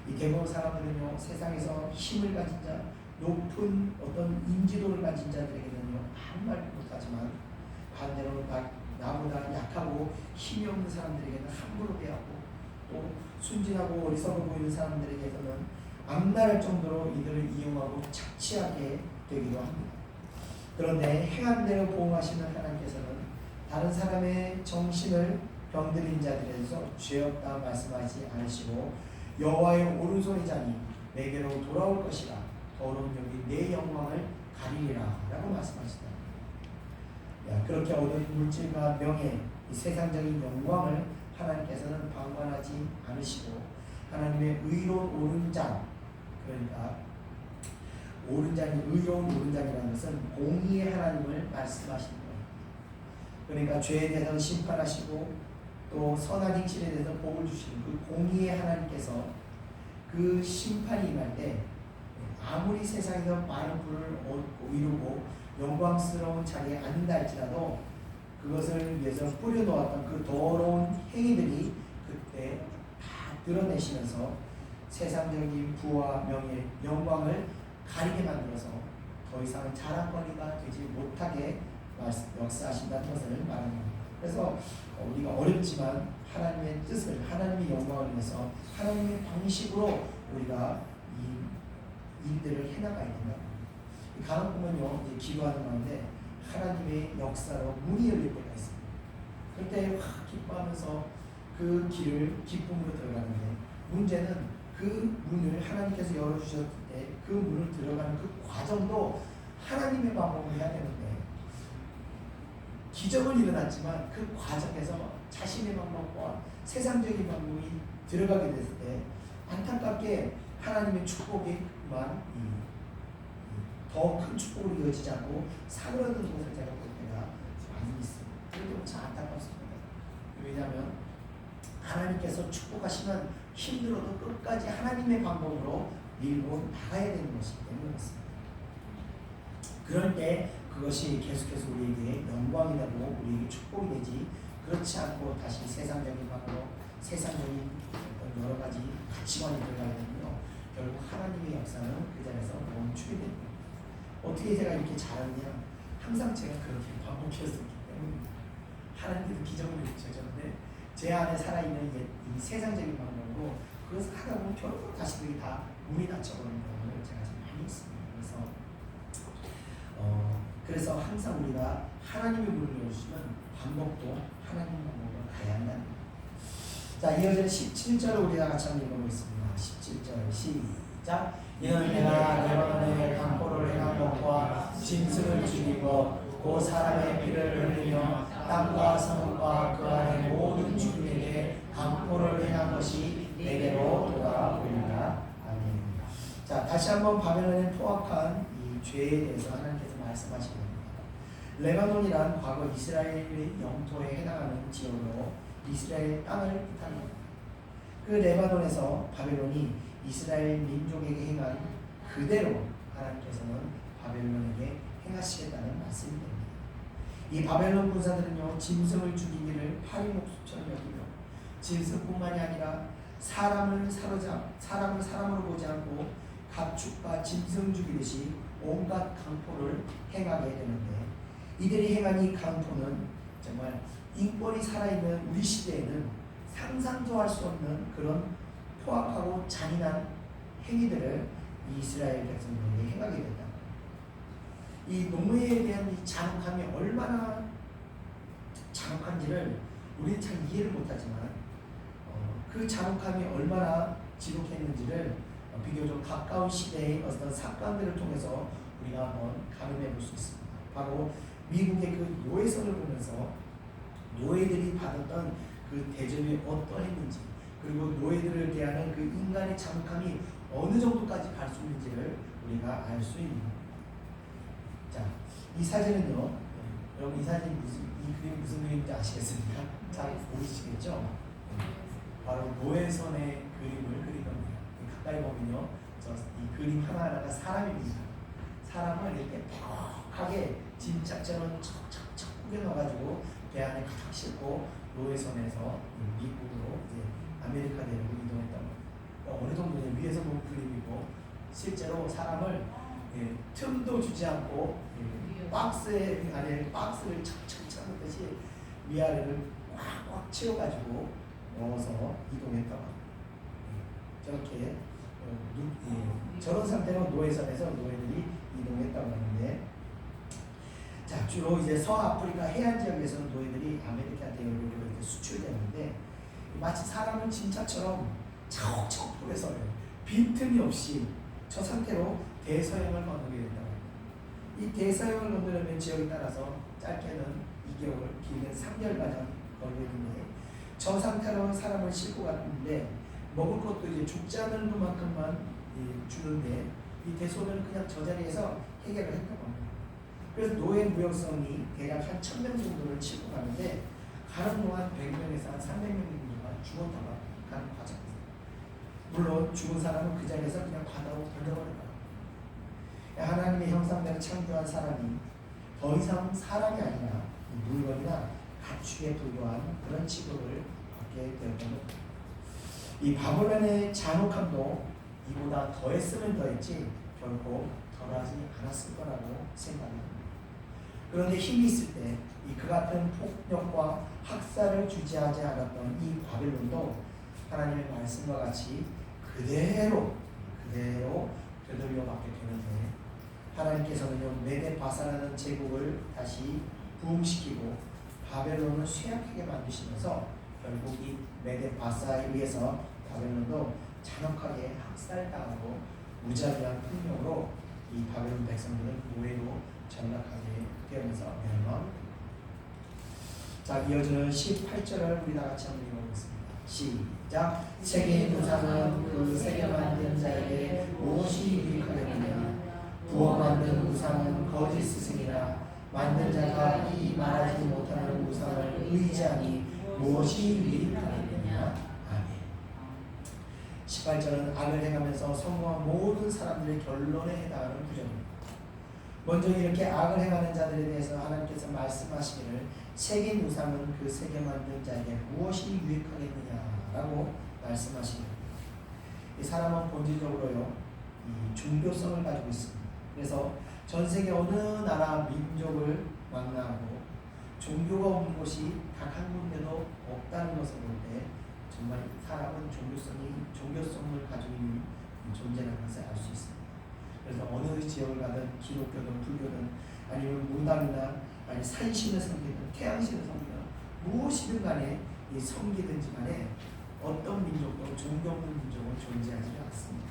이 대부분 사람들은요, 세상에서 힘을 가진 자, 높은 어떤 인지도를 가진 자들에게는요 아무 말 못하지만 반대로 나보다 약하고 힘이 없는 사람들에게는 함부로 대하고 또 순진하고 어리석어 보이는 사람들에게서는 악랄할 정도로 이들을 이용하고 착취하게 되기도 합니다. 그런데 행한 대로 보호하시는 하나님께서는 다른 사람의 정신을 병들인 자들에서 죄 없다 말씀하지 않으시고 여호와의 오른손이 자니 내게로 돌아올 것이라 더러운 영이 내 영광을 가리리라 라고 말씀하시다. 그렇게 얻은 물질과 명예, 이 세상적인 영광을 하나님께서는 방관하지 않으시고 하나님의 의로운 오른장, 그러니까 오른장이 의로운 오른장이라는 것은 공의의 하나님을 말씀하시는 거예요. 그러니까 죄에 대해서 심판하시고 또 선한 행실에 대해서 복을 주시는 그 공의의 하나님께서 그 심판이 임할 때 아무리 세상에서 많은 부를 얻고 이루고 영광스러운 자리에 앉는다 할지라도 그것을 위해서 뿌려놓았던 그 더러운 행위들이 그때 다 드러내시면서 세상적인 부와 명예, 영광을 가리게 만들어서 더 이상 자랑거리가 되지 못하게 역사하신다는 것을 말합니다. 그래서 우리가 어렵지만 하나님의 뜻을, 하나님의 영광을 위해서 하나님의 방식으로 우리가 이 일들을 해나가야 된다. 간혹 보면요, 이제 기도하는 가운데 하나님의 역사로 문이 열릴 때가 있습니다. 그때 확 기뻐하면서 그 길을 기쁨으로 들어가는데 문제는 그 문을 하나님께서 열어주셨을 때 그 문을 들어가는 그 과정도 하나님의 방법으로 해야 되는데 기적은 일어났지만 그 과정에서 자신의 방법과 세상적인 방법이 들어가게 됐을 때 안타깝게 하나님의 축복이만 더 큰 축복으로 이어지지 않고 사그라드는 것을 제가 볼 때가 많이 있습니다. 그래도 참 안타깝습니다. 왜냐하면 하나님께서 축복하시면 힘들어도 끝까지 하나님의 방법으로 밀고 나가야 되는 것이기 때문에 그렇습니다. 그럴 때 그것이 계속해서 우리에게 영광이 되고 우리에게 축복이 되지, 그렇지 않고 다시 세상적인 방법, 세상적인 여러 가지 가치관이 들어가게 되면요, 결국 하나님의 역사는 그 자리에서 멈추게 됩니다. 어떻게 제가 이렇게 잘하느냐? 항상 제가 그렇게 반복했었기 때문에 하나님께서 기적을 주셨는데 제 안에 살아있는 이 세상적인 방법으로 그것을 하다 보면 결국 다시 그게 다 문이 닫혀버리는 경우를 제가 좀 많이 있습니다. 그래서 항상 우리가 하나님의 문을 열어주시면 방법도 하나님의 방법으로 가야 한다는 거예요. 자, 이어지는 17절을 우리 다 같이 한번 읽어보겠습니다. 17절 시작. 이는 내가 레바논의 강포를 행한 것과 짐승을 죽인 것, 그 사람의 피를 흘리며 땅과 성과 그 안에 모든 주민에게 강포를 행한 것이 내게로 돌아오리라. 아멘. 자, 다시 한번 바벨론에 포악한 이 죄에 대해서 하나님께서 말씀하시는 겁니다. 레바논이란 과거 이스라엘의 영토에 해당하는 지역으로 이스라엘 땅을 뜻합니다. 그 레바논에서 바벨론이 이스라엘 민족에게 행한 그대로 하나님께서는 바벨론에게 행하시겠다는 말씀이 됩니다. 이 바벨론 군사들은요, 짐승을 죽이기를 파리목수처럼 여기며 짐승뿐만이 아니라 사람을 사람으로 보지 않고 가축과 짐승 죽이듯이 온갖 강포를 행하게 되는데, 이들이 행한 이 강포는 정말 인권이 살아있는 우리 시대에는 상상도 할 수 없는 그런 포악하고 잔인한 행위들을 이스라엘 백성들에게 행하게 된다. 이 노예에 대한 이 잔혹함이 얼마나 잔혹한지를 우리는 잘 이해를 못하지만 그 잔혹함이 얼마나 지독했는지를 비교적 가까운 시대의 어떤 사건들을 통해서 우리가 한번 가늠해 볼 수 있습니다. 바로 미국의 그 노예선을 보면서 노예들이 받았던 그 대접이 어떠했는지, 그리고 노예들을 대하는 그 인간의 잔혹함이 어느 정도까지 갈 수 있는지를 우리가 알 수 있는 겁니다. 자, 이 사진은요, 여러분 이 사진 이 그림 무슨 그림인지 아시겠습니까? 잘 보이시겠죠? 바로 노예선의 그림을 그린 겁니다. 가까이 보면요, 이 그림 하나하나가 사람입니다. 사람을 이렇게 벽하게 진짜처럼 척척척 꾸겨 넣어가지고 배 안에 가득 싣고 노예선에서 미국으로 이제 아메리카 대륙으로 이동했던 겁니다. 어느 정도냐, 위에서 본 그림이고 실제로 사람을 틈도 주지 않고 박스에 안에 박스를 척척척 하듯이 위아래를 꽉꽉 채워가지고 넣어서 이동했던 겁니다. 저렇게 저런 상태로 노예선에서 노예들이 이동했다고 하는데, 자, 주로 이제 서아프리카 해안 지역에서는 노예들이 아메리카 대륙으로 이렇게 수출되는데 마치 사람을 진짜처럼 차곡차곡 포개서 빈틈이 없이 저 상태로 대서양을 건너게 된다고 합니다. 이 대서양을 건너려면 지역에 따라서 짧게는 2개월, 길게는 3개월가량 걸리는데, 저 상태로 사람을 싣고 갔는데 먹을 것도 이제 죽지 않을 만큼만 주는데 이 대소변은 그냥 저 자리에서 해결을 했다고 합니다. 그래서 노예 무역선이 대략 한 1000명 정도를 싣고 가는데 가는 동안 100명에서 한 300명 정도가 죽었다가 가는 과정입니다. 물론 죽은 사람은 그 자리에서 그냥 바다로 던져버린 거예요. 하나님의 형상대로 창조한 사람이 더 이상 사람이 아니라 물건이나 가축에 불과한 그런 취급을 받게 되었던 겁니다. 이 바벨론의 잔혹함도 이보다 더했으면 더했지 결코 덜하지 않았을 거라고 생각합니다. 그런데 힘이 있을 때 그 같은 폭력과 학살을 주지하지 않았던 이 바벨론도 하나님의 말씀과 같이 그대로 되돌려 받게 되는데, 하나님께서는요 메데바사라는 제국을 다시 부흥시키고 바벨론을 쇠약하게 만드시면서 결국 이 메데바사에 의해서 바벨론도 잔혹하게 학살당하고 무자비한 폭력으로 이 바벨론 백성들은 노예로 전락하게 되면서 멸망합니다. 자, 이어지는 18절을 우리 다 같이 한번 읽어보겠습니다. 시작. 세계의 우상은 그 세계 만든 자에게 무엇이 유익하겠느냐? 부어 만든 우상은 거짓 스승이라 만든 자가 이 말하지 못하는 우상을 의지하니 무엇이 유익하겠느냐? 아멘. 18절은 악을 행하면서 성공한 모든 사람들의 결론에 해당하는 구절입니다. 먼저 이렇게 악을 행하는 자들에 대해서 하나님께서 말씀하시기를 세계 우상은 그 세계 만든 자에게 무엇이 유익하겠느냐라고 말씀하십니다. 이 사람은 본질적으로요 이 종교성을 가지고 있습니다. 그래서 전 세계 어느 나라 민족을 망라하고 종교가 없는 곳이 단 한 군데도 없다는 것을 볼 때 정말 사람은 종교성을 가지고 있는 존재라는 것을 알 수 있습니다. 그래서 어느 지역을 가든 기독교든 불교든 아니면 무당이나 아니 산신을 섬기든 태양신을 섬기든 무엇이든 간에 이 섬기든지 간에 어떤 민족도 종교 없는 민족은 존재하지 않습니다.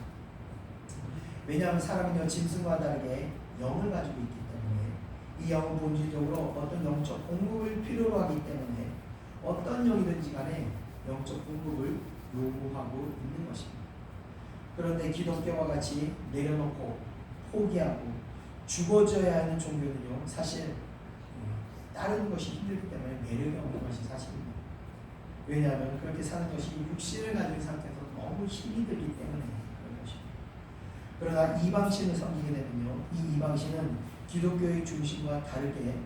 왜냐하면 사람은요 짐승과 다르게 영을 가지고 있기 때문에 이 영은 본질적으로 어떤 영적 공급을 필요로 하기 때문에 어떤 영이든지 간에 영적 공급을 요구하고 있는 것입니다. 그런데 기독교와 같이 내려놓고 포기하고 죽어져야 하는 종교는요 사실 다른 것이 힘들기 때문에 매력이 없는 것이 사실입니다. 왜냐하면 그렇게 사는 것이 육신을 가진 상태에서 너무 힘이 들기 때문에 그런 것입니다. 그러나 이방신을 섬기게 되면요 이 이방신은 기독교의 중심과 다르게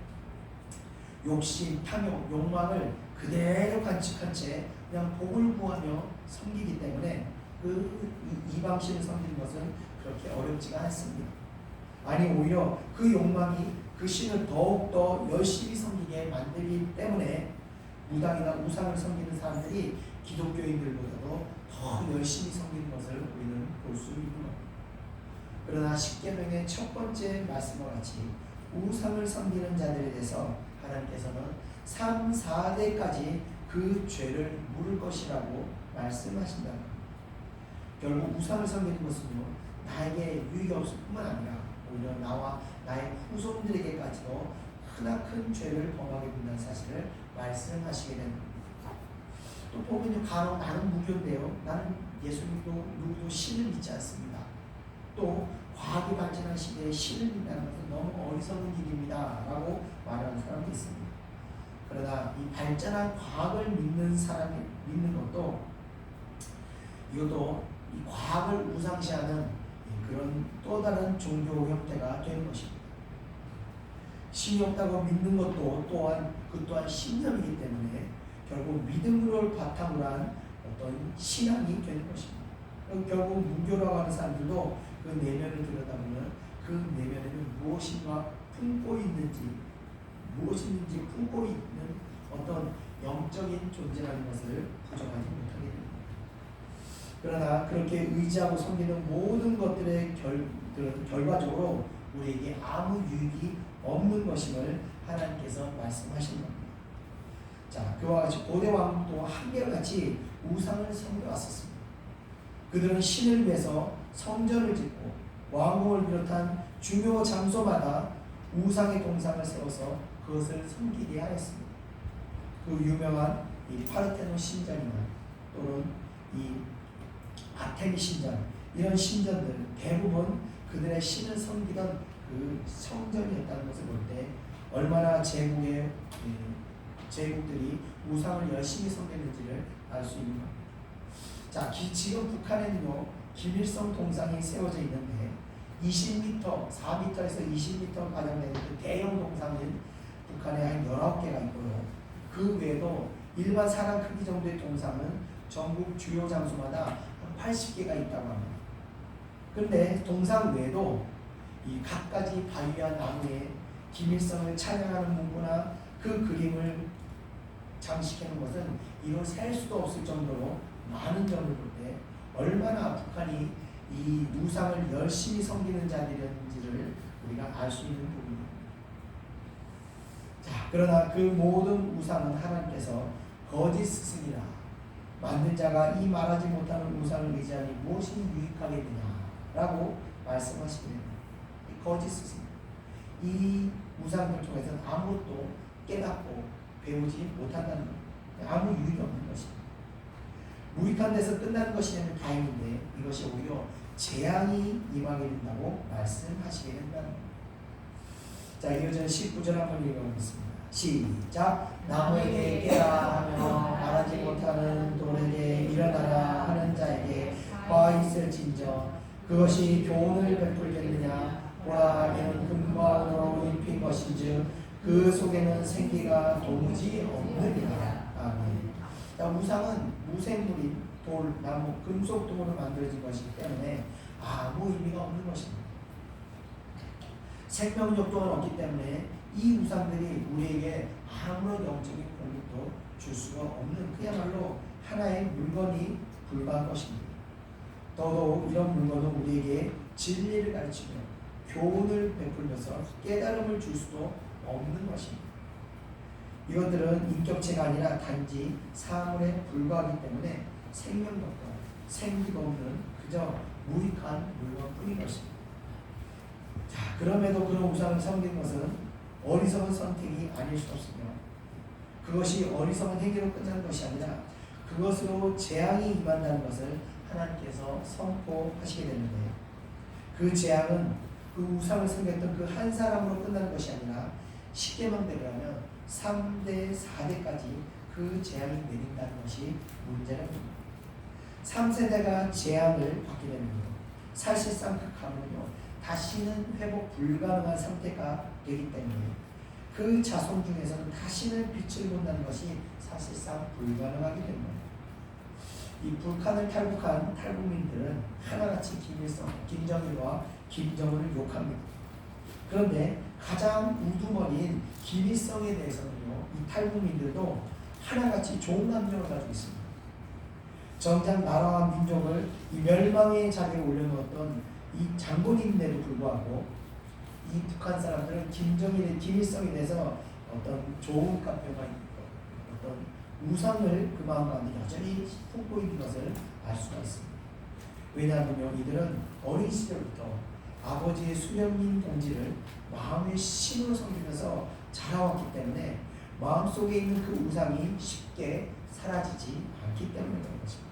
욕심, 탐욕, 욕망을 그대로 간직한 채 그냥 복을 구하며 섬기기 때문에 그 이방신을 섬기는 것은 그렇게 어렵지가 않습니다. 아니 오히려 그 욕망이 그 신을 더욱더 열심히 섬기게 만들기 때문에 무당이나 우상을 섬기는 사람들이 기독교인들보다도 더 열심히 섬기는 것을 우리는 볼 수 있는 겁니다. 그러나 십계명의 첫 번째 말씀과 같이 우상을 섬기는 자들에 대해서 하나님께서는 3, 4대까지 그 죄를 물을 것이라고 말씀하신다는 겁니다. 결국 우상을 섬기는 것은요 나에게 유익이 없을 뿐만 아니라 오히려 나와 나의 후손들에게까지도 크나큰 죄를 범하게 된다는 사실을 말씀하시게 됩니다. 또 보면요 간혹 나는 무교인데요 나는 예수 믿고 누구도 신을 믿지 않습니다. 또 과학이 발전한 시대에 신을 믿는다는 것은 너무 어리석은 일입니다 라고 말하는 사람도 있습니다. 그러나 이 발전한 과학을 믿는 사람이 믿는 것도 이것도 이 과학을 우상시하는 그런 또 다른 종교 형태가 되는 것입니다. 신이 없다고 믿는 것도 그 또한 신념이기 때문에 결국 믿음을 바탕으로 한 어떤 신앙이 되는 것입니다. 결국 무교라고 하는 사람들도 그 내면을 들여다보면 그 내면에는 무엇인가 품고 있는지 품고 있는 어떤 영적인 존재라는 것을 부정하지 못하게 됩니다. 그러나 그렇게 의지하고 섬기는 모든 것들의 결과적으로 우리에게 아무 유익이 없는 것임을 하나님께서 말씀하신 겁니다. 자, 그와 같이 고대 왕국도 한결같이 우상을 섬겨왔었습니다. 그들은 신을 위해서 성전을 짓고 왕궁을 비롯한 중요 장소마다 우상의 동상을 세워서 그것을 섬기게 하였습니다. 그 유명한 이 파르테논 신전이나 또는 이 아테미 신전, 이런 신전들 대부분 그들의 신을 섬기던 그 성전이었다는 것을 볼 때 얼마나 제국들이 우상을 열심히 섬겼는지를 알 수 있는 겁니다. 자, 지금 북한에는요 김일성 동상이 세워져 있는데 20m, 4m에서 20m 가량 되는 그 대형 동상인 북한에 한 19개가 있고요. 그 외에도 일반 사람 크기 정도의 동상은 전국 주요 장소마다 한 80개가 있다고 합니다. 그런데 동상 외에도 이 갖가지 바위와 나무에 김일성을 찬양하는 문구나 그 그림을 장식하는 것은 이로 셀 수도 없을 정도로 많은 점을 볼 때 얼마나 북한이 이 우상을 열심히 섬기는 자들인지를 우리가 알 수 있는 부분입니다. 자, 그러나 그 모든 우상은 하나님께서 거짓 스승이라 만든 자가 이 말하지 못하는 우상을 의지하니 무엇이 유익하게 되냐라고 말씀하시게 됩니다. 거짓 스승, 이 우상들 통해서는 아무것도 깨닫고 배우지 못한다는 겁니다. 아무 유익이 없는 것입니다. 무익한 데서 끝나는 것이라면 다행인데 이것이 오히려 재앙이 임하게 된다고 말씀하시게 된다는 겁니다. 자, 이어지는 19절 한번 읽어보겠습니다. 시작. 나무에게 깨라 하며 말하지 못하는 돌에게 일어나라 하는 자에게 와 있을진저 그것이 교훈을 베풀겠느냐. 보라, 이는 금과 은으로 입힌 것인즉 그 속에는 생기가 도무지 없느니라. 아멘. 자, 우상은 무생물인 돌, 나무, 금속 등으로 만들어진 것이기 때문에 아무 의미가 없는 것입니다. 생명력 또한 없기 때문에 이 우상들이 우리에게 아무런 영적인 공격도 줄 수가 없는 그야말로 하나의 물건이 불과한 것입니다. 더더욱 이런 물건은 우리에게 진리를 가르치며 교훈을 베풀면서 깨달음을 줄 수도 없는 것입니다. 이것들은 인격체가 아니라 단지 사물에 불과하기 때문에 생명력과 생기가 없는 그저 무익한 물건뿐인 것입니다. 자, 그럼에도 그런 우상을 섬기는 것은 어리석은 선택이 아닐 수 없으며 그것이 어리석은 행위로 끝나는 것이 아니라 그것으로 재앙이 임한다는 것을 하나님께서 선포하시게 되는데 그 재앙은 그 우상을 섬겼던 그 한 사람으로 끝나는 것이 아니라 십계명 대로 하면 3대, 4대까지 그 재앙이 내린다는 것이 문제랍니다. 3세대가 재앙을 받게 됩니다. 사실상 그 가문은요 다시는 회복 불가능한 상태가 되기 때문에 그 자손 중에서는 다시는 빛을 본다는 것이 사실상 불가능하게 됩니다. 이 북한을 탈북한 탈북민들은 하나같이 김정일과 김정은을 욕합니다. 그런데 가장 우두머리인 김일성에 대해서는요 이 탈북민들도 하나같이 좋은 감정을 가지고 있습니다. 정작 나라와 민족을 이 멸망의 자리에 올려놓았던 이 장군인데도 불구하고 이 북한 사람들은 김정일의 김일성에 대해서 어떤 좋은 감정과 어떤 우상을 그 마음 가운데 여전히 품고 있는 것을 알 수가 있습니다. 왜냐하면요 이들은 어린 시절부터 아버지의 수령님 동지를 마음의 신으로 섬기면서 자라왔기 때문에 마음속에 있는 그 우상이 쉽게 사라지지 않기 때문에 그런 것입니다.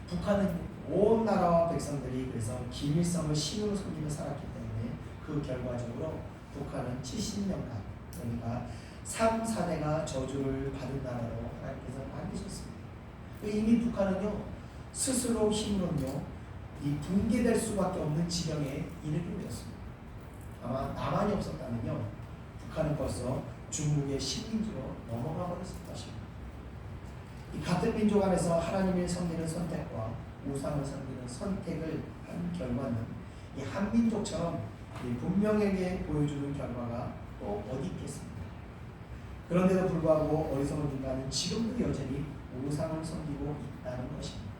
북한은 온 나라와 백성들이 그래서 김일성을 신으로 섬기며 살았기 때문에 그 결과적으로 북한은 70년간 그러니까 3, 4대가 저주를 받은 나라로 하나님께서 만드셨습니다. 이미 북한은요 스스로 힘으로는요 이 붕괴될 수밖에 없는 지경에 이르게 되었습니다. 아마 남한이 없었다면요 북한은 벌써 중국의 식민지로 넘어가 버렸을 것입니다. 이 같은 민족 안에서 하나님을 섬기는 선택과 우상을 섬기는 선택을 한 결과는 이 한민족처럼 분명하게 보여주는 결과가 또 어디 있겠습니까? 그런데도 불구하고 어리석은 인간은 지금도 여전히 우상을 섬기고 있다는 것입니다.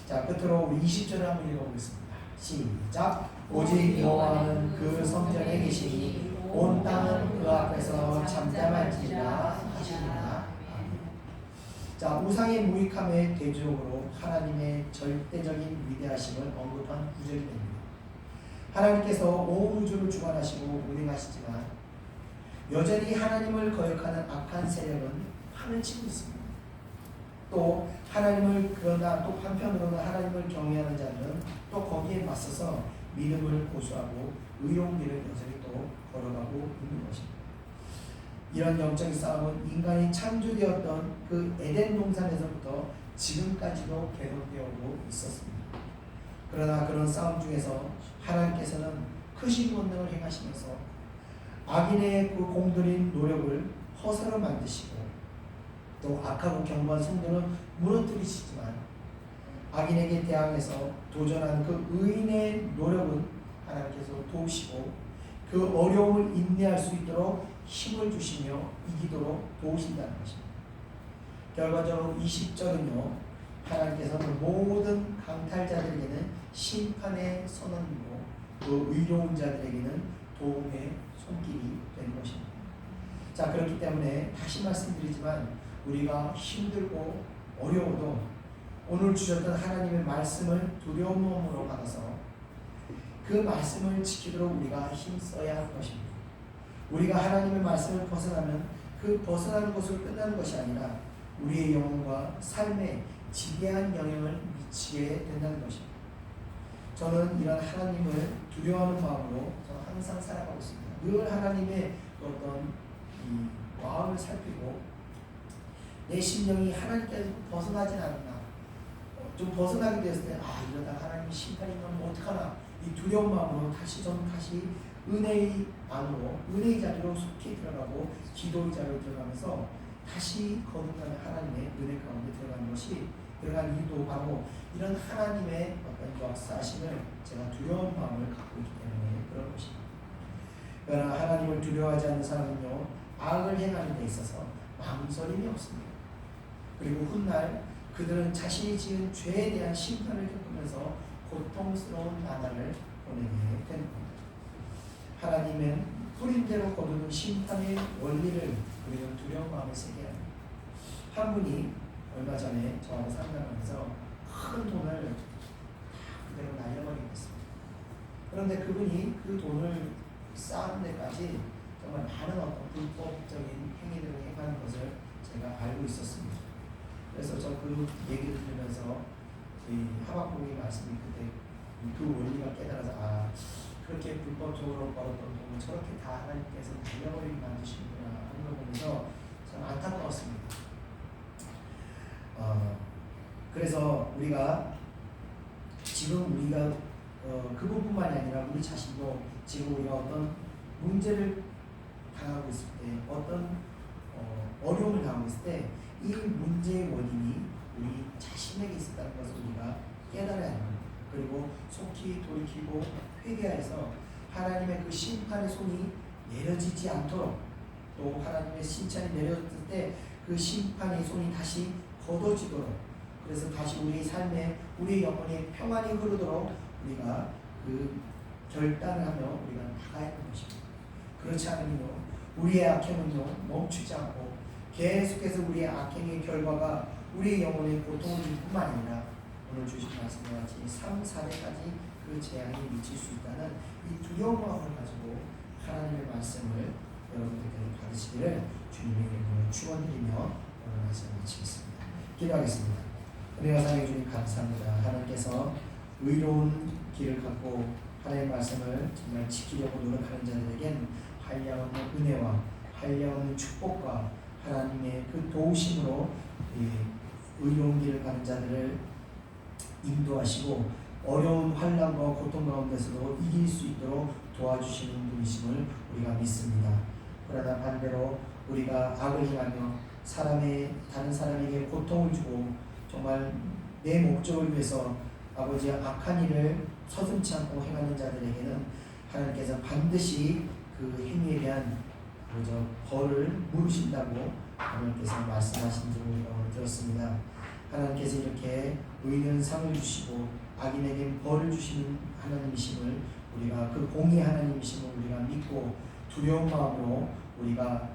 자, 끝으로 우리 20절을 한번 읽어보겠습니다. 시작. 오직 여호와는 그 성전에 계시니 온 땅은 그 앞에서 잠잠할지니라 하시니라. 자, 우상의 무익함에 대조적으로 하나님의 절대적인 위대하심을 언급한 구절이 됩니다. 하나님께서 온 우주를 주관하시고 운행하시지만 여전히 하나님을 거역하는 악한 세력은 판을 치고 있습니다. 또 하나님을 그러나 또 한편으로는 하나님을 경외하는 자들은 또 거기에 맞서서 믿음을 고수하고 의로운 길을 여전히 또 걸어가고 있는 것입니다. 이런 영적인 싸움은 인간이 창조되었던 그 에덴 동산에서부터 지금까지도 계속되어 오고 있었습니다. 그러나 그런 싸움 중에서 하나님께서는 크신 권능을 행하시면서 악인의 그 공들인 노력을 허사로 만드시고 또 악하고 경고한 성도는 무너뜨리시지만 악인에게 대항해서 도전하는 그 의인의 노력은 하나님께서 도우시고 그 어려움을 인내할 수 있도록 힘을 주시며 이기도록 도우신다는 것입니다. 결과적으로 20절은요 하나님께서는 모든 강탈자들에게는 심판의 선언이고 그 의로운 자들에게는 도움의 손길이 된 것입니다. 자, 그렇기 때문에 다시 말씀드리지만 우리가 힘들고 어려워도 오늘 주셨던 하나님의 말씀을 두려운 마음으로 받아서 그 말씀을 지키도록 우리가 힘써야 할 것입니다. 우리가 하나님의 말씀을 벗어나면 그 벗어나는 것으로 끝나는 것이 아니라 우리의 영혼과 삶에 지대한 영향을 미치게 된다는 것입니다. 저는 이런 하나님을 두려워하는 마음으로 저는 항상 살아가고 있습니다. 늘 하나님의 어떤 이 마음을 살피고 내 심령이 하나님께서 벗어나진 않나 좀 벗어나게 되었을 때 이러다 하나님이 심판이면 어떡하나 이 두려운 마음으로 저는 다시 은혜의 안으로 은혜의 자리로 속히 들어가고 기도의 자리로 들어가면서 다시 거듭나는 하나님의 은혜 가운데 들어간 이유도 바로 이런 하나님의 어떤 역사심을 제가 두려운 마음을 갖고 있기 때문에 그런 것입니다. 그러나 하나님을 두려워하지 않는 사람은요 악을 행하는 데 있어서 망설임이 없습니다. 그리고 훗날 그들은 자신이 지은 죄에 대한 심판을 겪으면서 고통스러운 나날을 보내게 되는 겁니다. 하나님은 뿌린대로 거두는 심판의 원리를 우리는 두려운 마음에 새겨야 합니다. 한 분이 얼마 전에 저하고 상담하면서 큰 돈을 그대로 날려버리고 있습니다. 그런데 그분이 그 돈을 쌓은 데까지 정말 많은 어떤 불법적인 행위들을 행하는 것을 제가 알고 있었습니다. 그래서 저 그 얘기를 들으면서 하박국의 말씀이 그때 그 원리가 깨달아서 그렇게 불법적으로 벌었던 돈을 저렇게 다 하나님께서 날려버리게 만드시는구나 하는 걸 보면서 참 안타까웠습니다. 그래서 우리가 지금 우리가 그분뿐만이 아니라 우리 자신도 지금 우리가 어떤 문제를 당하고 있을 때 어떤 어려움을 당하고 있을 때 이 문제의 원인이 우리 자신에게 있었다는 것을 우리가 깨달아야 합니다. 그리고 속히 돌이키고 회개해서 하나님의 그 심판의 손이 내려지지 않도록 또 하나님의 심판이 내려졌을 때 그 심판의 손이 다시 걷어지도록 그래서 다시 우리 삶에 우리 영혼에 평안이 흐르도록 우리가 그 결단을 하며 우리가 나가야 하는 것입니다. 그렇지 않으면요 우리의 악행은요 멈추지 않고 계속해서 우리의 악행의 결과가 우리의 영혼에 고통을 줄 뿐만 아니라 오늘 주신 말씀과 같이 3, 4대까지 그 재앙이 미칠 수 있다는 이 두려운 마음을 가지고 하나님의 말씀을 여러분들께서 받으시기를 주님의 이름으로 축원드리며 오늘 말씀을 마치겠습니다. 기도하겠습니다. 은혜와 사랑해 주님 감사합니다. 하나님께서 의로운 길을 갖고 하나님의 말씀을 정말 지키려고 노력하는 자들에겐 한량없는 은혜와 한량없는 축복과 하나님의 그 도우심으로 의로운 길을 가는 자들을 인도하시고 어려운 환난과 고통 가운데서도 이길 수 있도록 도와주시는 분이심을 우리가 믿습니다. 그러나 반대로 우리가 악을 행하며 다른 사람에게 고통을 주고 정말 내 목적을 위해서 아버지 악한 일을 서슴지 않고 행하는 자들에게는 하나님께서 반드시 그 행위에 대한 벌을 물으신다고 하나님께서 말씀하신 줄 우리가 들었습니다. 하나님께서 이렇게 의인은 상을 주시고 악인에게 벌을 주시는 하나님이심을 우리가 그 공의 하나님이심을 우리가 믿고 두려운 마음으로 우리가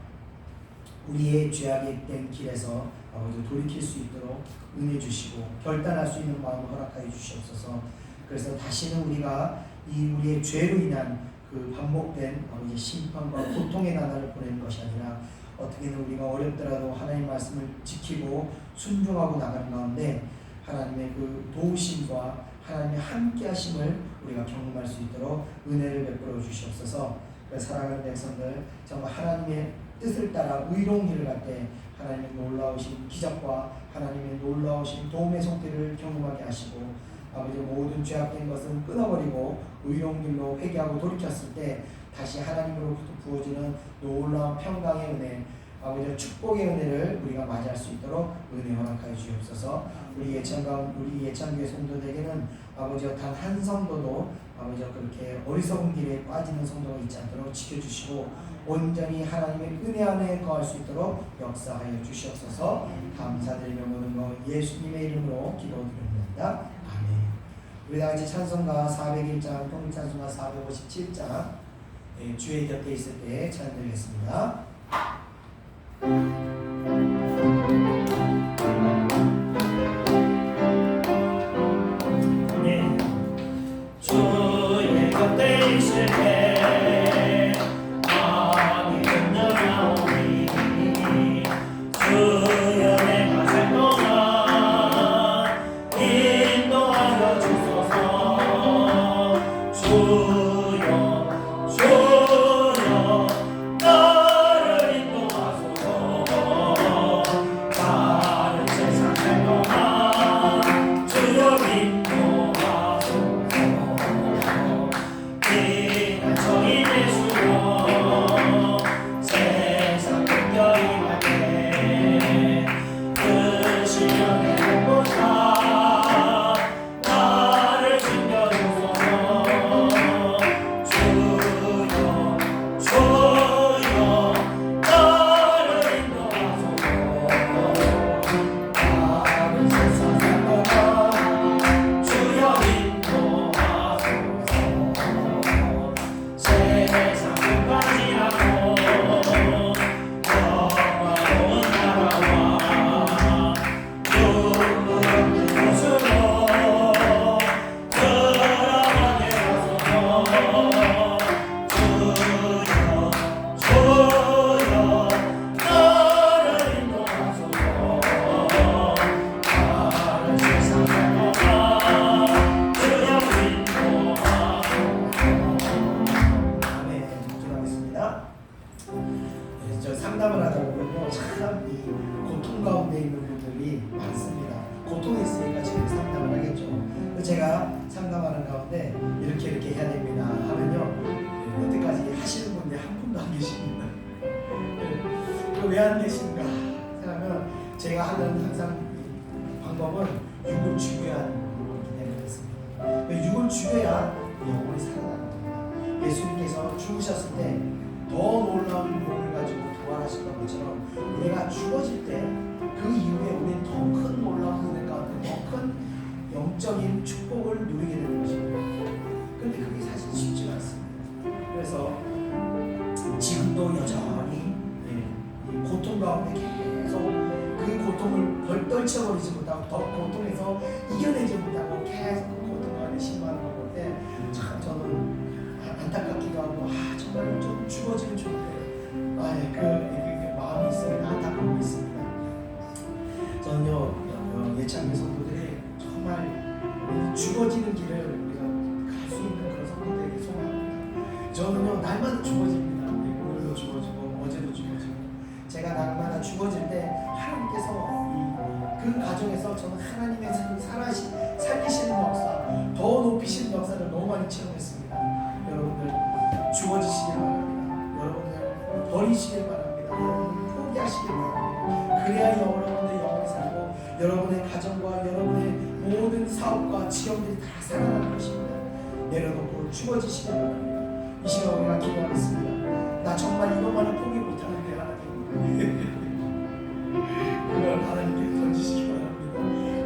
우리의 죄악이 된 길에서 아버지 돌이킬 수 있도록 은혜 주시고 결단할 수 있는 마음을 허락하여 주시옵소서. 그래서 다시는 우리가 이 우리의 죄로 인한 그 반복된 아버지 심판과 고통의 나날을 보내는 것이 아니라 어떻게든 우리가 어렵더라도 하나님의 말씀을 지키고 순종하고 나가는 가운데 하나님의 그 도우심과 하나님의 함께 하심을 우리가 경험할 수 있도록 은혜를 베풀어 주시옵소서. 사랑하는 백성들 정말 하나님의 뜻을 따라 의로운 길을 갈 때 하나님의 놀라우신 기적과 하나님의 놀라우신 도움의 손길을 경험하게 하시고 아버지 모든 죄악된 것은 끊어버리고 의로운 길로 회개하고 돌이켰을 때 다시 하나님으로부터 부어지는 놀라운 평강의 은혜 아버지 축복의 은혜를 우리가 맞이할 수 있도록 은혜 허락하여 주옵소서. 우리 예천교회 성도들에게는 아버지 단 한 성도도 아버지 그렇게 어리석은 길에 빠지는 성도가 있지 않도록 지켜주시고 온전히 하나님의 은혜 안에 거할 수 있도록 역사하여 주시옵소서. 감사드리며 모든 것 예수님의 이름으로 기도드립니다. 아멘. 우리 다 같이 찬송가 401장 통일찬송가 457장 주의 곁에 있을 때 찬양드리겠습니다. 주의 곁에 있을 때 마음이 흔들어오니 주여 내가 살 동안 인도하여 주소서. 주여 주여 나를 인도하소서. 다른 세상 살 동안 주여 인도하소서. 비난 저희 예수여 세상 끝결이 맑게 그 시련의 행보자 나를 챙겨주소서. 주여 주여 나를 인도하소서. 다른 세상 살다가 주여 인도하소서. 세상 끝까지라도 영화로운 나라와 눈물 없는 곳으로 들어가게 하소서. 주여 주여 나를 인도하소서. 다른 세상 살다가 주여 인도하소서. 아멘. 기도하겠습니다. 저 상담을 하다 보면요, 참 이 고통 가운데 있는 분들이 많습니다. 고통이 있으니까 지금 상담을 하겠죠. 제가 상담하는 가운데 이렇게 해야 됩니다 하면요, 여태까지 하시는 분들이 한 분도 안 계십니다. 왜 안 계신가 생각하면 제가 하는 항상 방법은 육을 죽여야 기념을 했습니다. 육을 죽여야 영혼이 살아나는 겁니다. 예수님께서 죽으셨을 때 더 놀라운 몸을 가지고 부활하셨던 것처럼 우리가 죽어질 때 그 이후에 우리는 더 큰 놀라운 은혜 가운데 더 큰 영적인 축복을 누리게 되는 것입니다. 그런데 그게 사실 쉽지가 않습니다. 그래서 지금도 여전히 이 고통 가운데 계속 그 고통을 덜 떨쳐버리지 못하고 더 고통에서 이겨내지 못하고 계속 그 고통 가운데 신고하는 걸 볼 때 참 저는 안타깝기도 하고 정말 좀 죽어지면 좋겠어요. 그 마음이 있으면 안타깝고 있습니다. 저는요 예찬교 성도들이 정말 죽어지는 길을 우리가 갈 수 있는 그런 성도들에게 소망합니다. 저는요 날마다 죽어집니다. 죽어지고 어제도 죽어지고 제가 날마다 죽어질 때 하나님께서 그 가정에서 저는 하나님의 살리시는 역사, 더 높이시는 역사를 너무 많이 체험했습니다. 여러분들 죽어지시길 바랍니다. 여러분들 버리시길 바랍니다. 여러분들 포기하시길 바랍니다. 그래야 여러분들 영원히 살고 여러분의 가정과 여러분의 모든 사업과 직업들이 다 살아날 것입니다. 내려놓고 죽어지시길 바랍니다. 이 시간 우리가 기도하겠습니다. 나 정말 이것만은 포기 못하는데 하나님 그걸 하나님께 던지시기 바랍니다.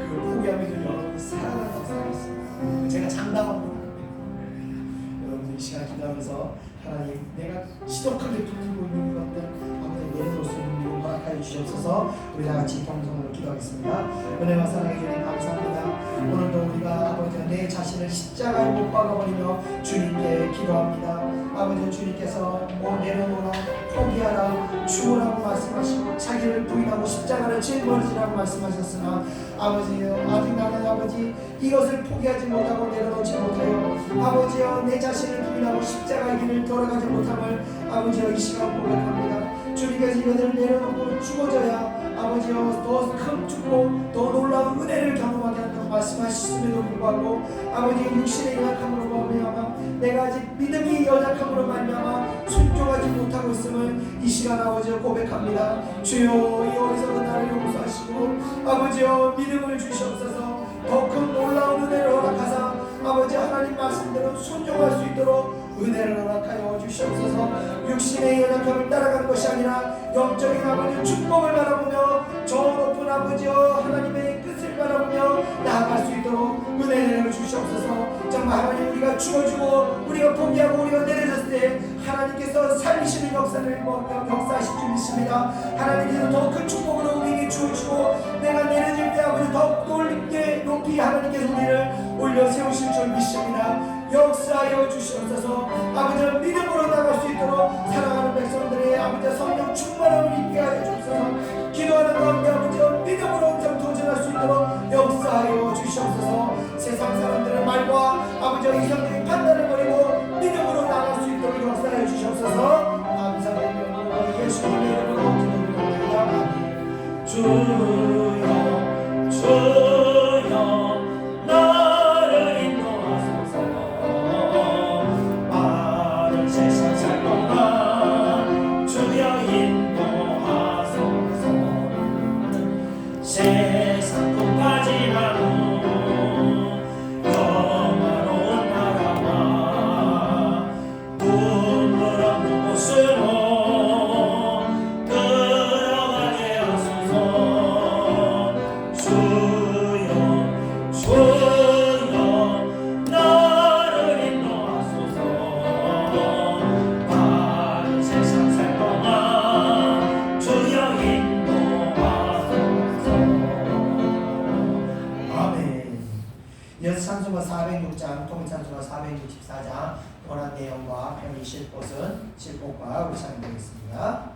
그걸 포기하면 여러분이 살아날 역사가 있습니다. 제가 장담합니다. 여러분들 이 시간 기도하면서 하나님 내가 지독하게 붙들고 있는 것들 아무튼 내려놓을 수 있는 일을 허락하여 주시옵소서. 우리 다 같이 동성으로 기도하겠습니다. 은혜와 사랑해 주님 감사합니다. 오늘도 우리가 아버지 내 자신을 십자가에 못 박아버리며 주님께 기도합니다. 아버지 주님께서 내려놓으라 포기하라 죽으라고 말씀하시고 자기를 부인하고 십자가를 짊어지라고 말씀하셨으나 아버지여 아직 나는 아버지 이것을 포기하지 못하고 내려놓지 못하여 아버지여 내 자신을 부인하고 십자가의 길을 돌아가지 못함을 아버지여 이 시간 고백합니다. 주님께서 이것을 내려놓고 죽어져야 아버지여 더 큰 축복 더 놀라운 은혜를 경험하게 한다고 말씀하셨음에도 불구하고 아버지의 육신의 연약함으로 말미암아 내가 아직 믿음이 연약함으로 말미암아 순종하지 못하고 있음을 이 시간 아버지여 고백합니다. 주여 이 어리석은 나를 용서하시고 아버지여 믿음을 주시옵소서. 더 큰 놀라운 은혜를 허락하사 아버지 하나님 말씀대로 순종할 수 있도록 은혜를 허락하여 주시옵소서. 육신의 연약함을 따라가는 것이 아니라 영적인 아버지 축복을 바라보며 저 높은 아버지여 하나님의 뜻을 바라보며 나아갈 수 있도록 은혜를 주시옵소서. 정말 하나님 우리가 죽어주고 우리가 포기하고 우리가 내려졌을 때 하나님께서 살리시는 역사를 역사하실 줄 믿습니다. 하나님께서 더 큰 축복으로 우리에게 주시고 내가 내려질 때 아버지 더 높이 하나님께서 우리를 올려 세우실 줄 믿습니다. 역사하여 주시옵소서. 아버지 믿음으로 나갈 수 있도록 사랑하는 백성들의 아버지 성령 충만함을 입게 하여 주옵소서. 기도하는 가운데 아버지 믿음으로 도전할 수 있도록 역사하여 주시옵소서. 세상 사람들의 말과 아버지 이성적인 판단을 버리고 믿음으로 나갈 수 있도록 역사하여 주시옵소서. 감사드리며 예수님의 이름으로 기도드립니다. 주여 주여 나를 인도하소서. 빠른 세상 살 동안 주여 인도하소서. 세상 끝까지 가는 영화로운 나라와 눈물 없는 곳으로 들어가게 하소서. 주여 주여 나를 인도하소서. 빠른 세상 살 동안 주여 인도하소서. 아멘. 이어서 찬송가 406장 통일찬송가 464장 원한 내용과 편히 실 곳은 실곡과 우리 찬양되겠습니다.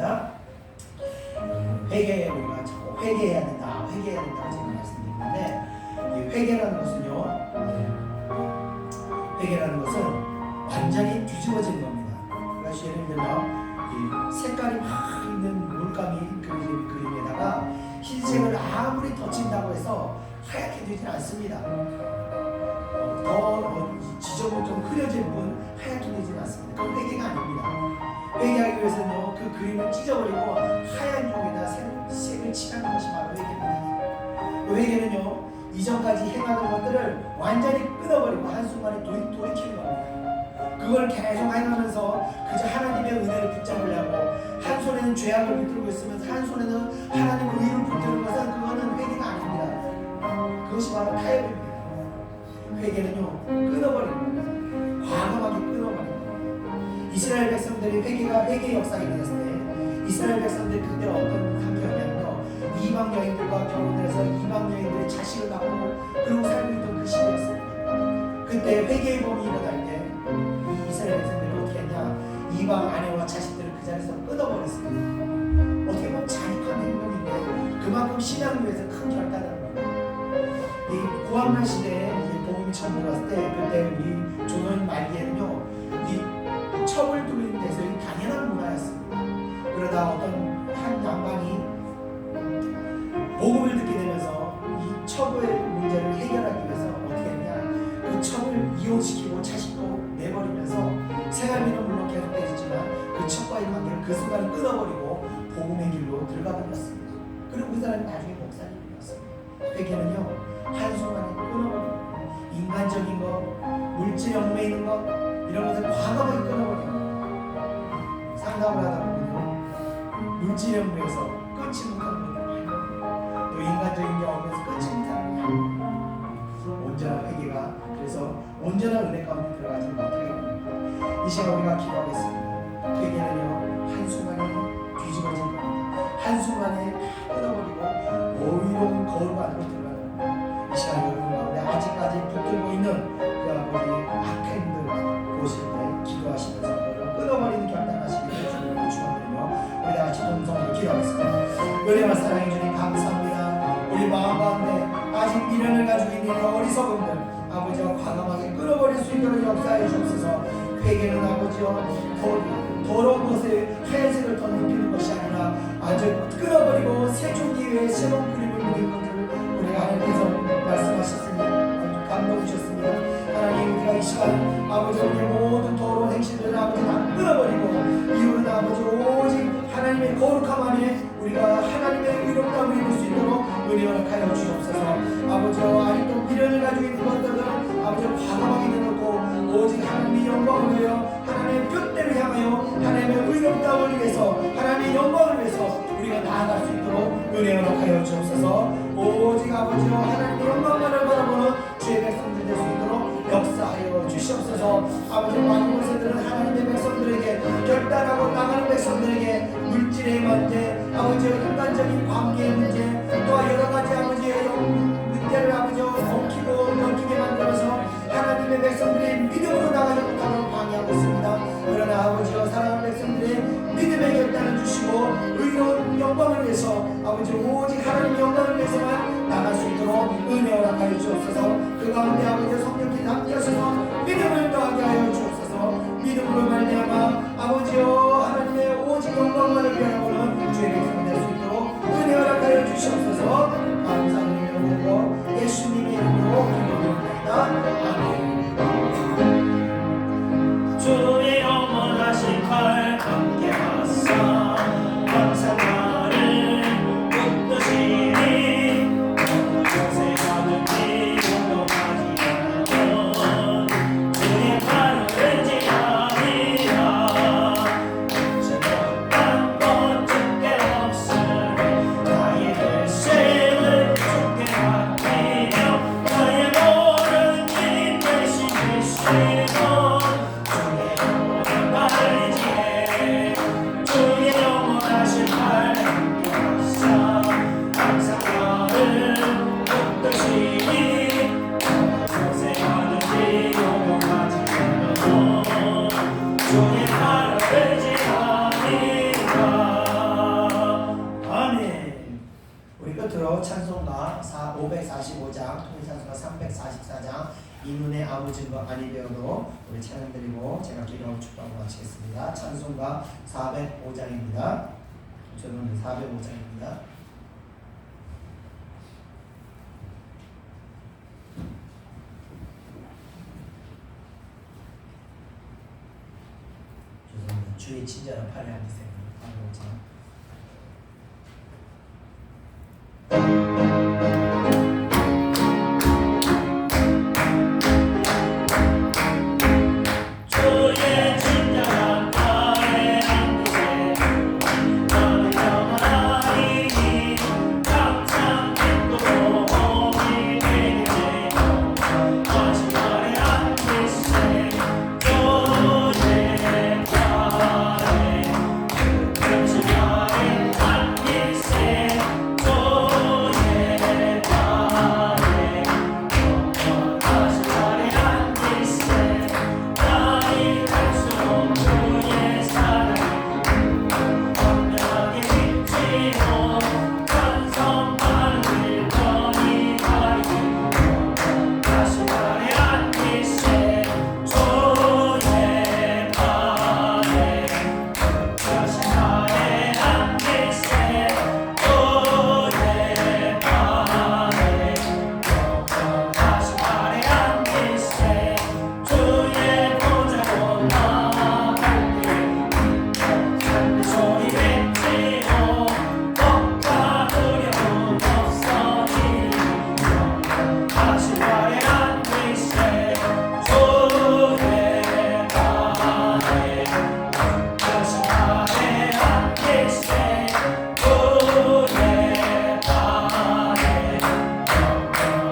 하겠습니다. 회개, 우리가 자꾸 회개해야 된다, 회개해야 된다고 제가 말씀드리는데, 이 회개라는 것은요, 회개라는 것은 완전히 뒤집어진 겁니다. 그러니까 예를 들면 이 색깔이 막 있는 물감이 그림에다가 흰색을 아무리 덧친다고 해서 하얗게 되지 않습니다. 더 지점을 좀 흐려진 분 하얗게 되지는 않습니다. 그건 회개가 아닙니다. 회개하기 위해서는요, 그 그림을 찢어버리고 하얀 종에다 색을 칠하는 것이 바로 회개입니다. 그 회개는요, 이전까지 행하던 것들을 완전히 끊어버리고 한순간에 돌이키는 겁니다. 그걸 계속 행하면서 그저 하나님의 은혜를 붙잡으려고 한 손에는 죄악을 붙들고 있으면서 한 손에는 하나님의 의를 붙드는 것은 그거는 회개가 아닙니다. 그것이 바로 타협입니다. 회개는요, 끊어버리는 겁니다. 과감하게 끊어버리는 겁니다. 이스라엘 백성들이 회개 역사가 일어났을 때 이스라엘 백성들이 그때 어떤 상태였냐면요, 이방 여인들과 결혼을 해서 이방 여인들의 자식을 낳고 그러고 살고 있던 그 시기였습니다. 그때 회개의 범이 일어날 때 이 이스라엘 백성들이 어떻게 했냐, 이방 아내와 자식들을 그 자리에서 끊어버렸습니다. 어떻게 보면 잔인한 행동인데 그만큼 신앙을 위해서 큰 결단을 한 겁니다. 이 고학년 시대에 복음이 처음 들어왔을 때 그때 우리 조선 말기에는요, 이 첩을 두르는 데서 당연한 문화였습니다. 그러다 어떤 한 양반이 복음을 듣게 되면서 이 첩의 문제를 해결하기 위해서 어떻게 했냐, 그 첩을 이혼시키고 자식도 내버리면서 생활비는 물론 계속되지만 그 첩과의 관계를 그 순간에 끊어버리고 복음의 길로 들어가 버렸습니다. 그리고 그 사람이 나중에 목사님이었습니다. 회개는요, 한순간에 끊어버리고 인간적인 것, 물질에 얽매이는 것, 이런 것을 과감하게 끊어버리고 상담을 하다 보면 물질에 얽매여서 끊지 못하는 것들, 또 인간적인 게 얽매여서 끊지 못하는 것, 온전한 회개가 그래서 온전한 은혜 가운데 들어가지 못하게 됩니다. 이 시간 우리가 기도하겠습니다. 회개는요, 한순간에 뒤집어진 겁니다. 한순간에 끊어버리고 오히려 거울 안으로 들어가는 겁니다. 이 시간 여러분 가운데 아직까지 붙들고 있는 그 아버지 악행들 보실 때 기도하시면서 그걸 끊어버리는 결단하시기를 주님으로 축원드리며 우리 다 같이 동성으로 기도하겠습니다. 은혜와 사랑해 주님 감사합니다. 우리 마음 가운데 아직 미련을 가지고 있는 어리석은들 아버지와 과감하게 끊어버릴 수 있도록 역사해 주옵소서. 회개는 아버지와 더러운 것에 하얀색을 더 입히는 것이 아니라 아주 끊어버리고 새 종이에 새로운 그림을 그리는 것을 우리가 하나님께서 말씀하셨습니다. 아주 감동 주셨습니다. 하나님, 우리가 이 시간 아버지 우리의 모든 더러운 행실들을 아버지 다 끊어버리고 이유는 아버지 오직 하나님의 거룩함 안에 우리가 하나님의 의롭다움을 입을 수 있도록 은혜 허락하여 주옵소서. 아버지와 아직도 미련을 가지고 있는 것들은 아버지와 과감하게 내놓고 오직 하나님의 영광을 위하여 하나님의 뜻대로 향하여 하나님의 의롭다움을 위해서 하나님의 영광을 위해서 우리가 나아갈 수 있도록 은혜 허락하여 주옵소서. 오직 아버지와 하나님의 영광만을 바라보는 주의 백성들 될 수 있도록 역사하여 주시옵소서. 아버지 많은 곳에들은 하나님의 백성들에게 결단하고 나가는 백성들에게 물질의 문제, 아버지와 인간적인 관계의 문제, 또한 여러 가지 아버지의 문제를 아버지와 엉키고 넘기게 만들어서 하나님의 백성들이 믿음으로 나가지 못하도록 방해하고 있습니다. 그러나 아버지와 사랑하는 백성들의 믿음의 결단을 주시고 의로운 영광을 위해서 아버지 오직 하나님의 영광을 위해서만 나갈 수 있도록 은혜 허락하여 주옵소서. 그 가운데 아버지 성령께 함께 하셔서 믿음을 더하게 하여 주옵소서. 믿음으로 말미암아 아버지여 하나님의 오직 영광만을 바라보는 주의 백성 될 수 있도록 은혜 허락하여 주시옵소서. 감사드리며 예수님의 이름으로 기도드립니다. 아멘. 주의 영원하신 팔 함께 하사 항상 나를 붙드시니 요새 가든지 용감하지 않으면 주의 팔을 의지하리라. 잘못한 것 주께 없으니 나의 글쎄를 주께 맡기며 나의 모든 짐 대신 주시고 주의 팔을 의지하리라. 545장, 통일찬송가 344장, 이눈의 아무 증거 아니 되어도 우리 찬양 드리고 제가 기도하고 축복하고 마치겠습니다. 찬송가 405장입니다. 저는 405장입니다. 죄송합니다. 주의 친절한 팔에 앉으세요. 405장. 주의 친절한 팔에 앉으세 나는 영원하리니 항상 기쁘고 복이 되리니 다시 발에 앉으세 주의 팔에 다시 발에 앉으세 주의 팔에 다시 발에 앉으세 나이 갈수록 주의 사랑이 선명하게 비치고 찬송하는 일편이 가리고 다시 발에 앉으세 주의 팔에 다시 발에 앉으세 주의 팔에 다시 발에 앉으세 주의 보좌로 나아갈 때 소리 외치고 겁과 두려움 없어지리 다시 발에 앉으세 주의 팔에 다시 발에 앉으세 주의 팔에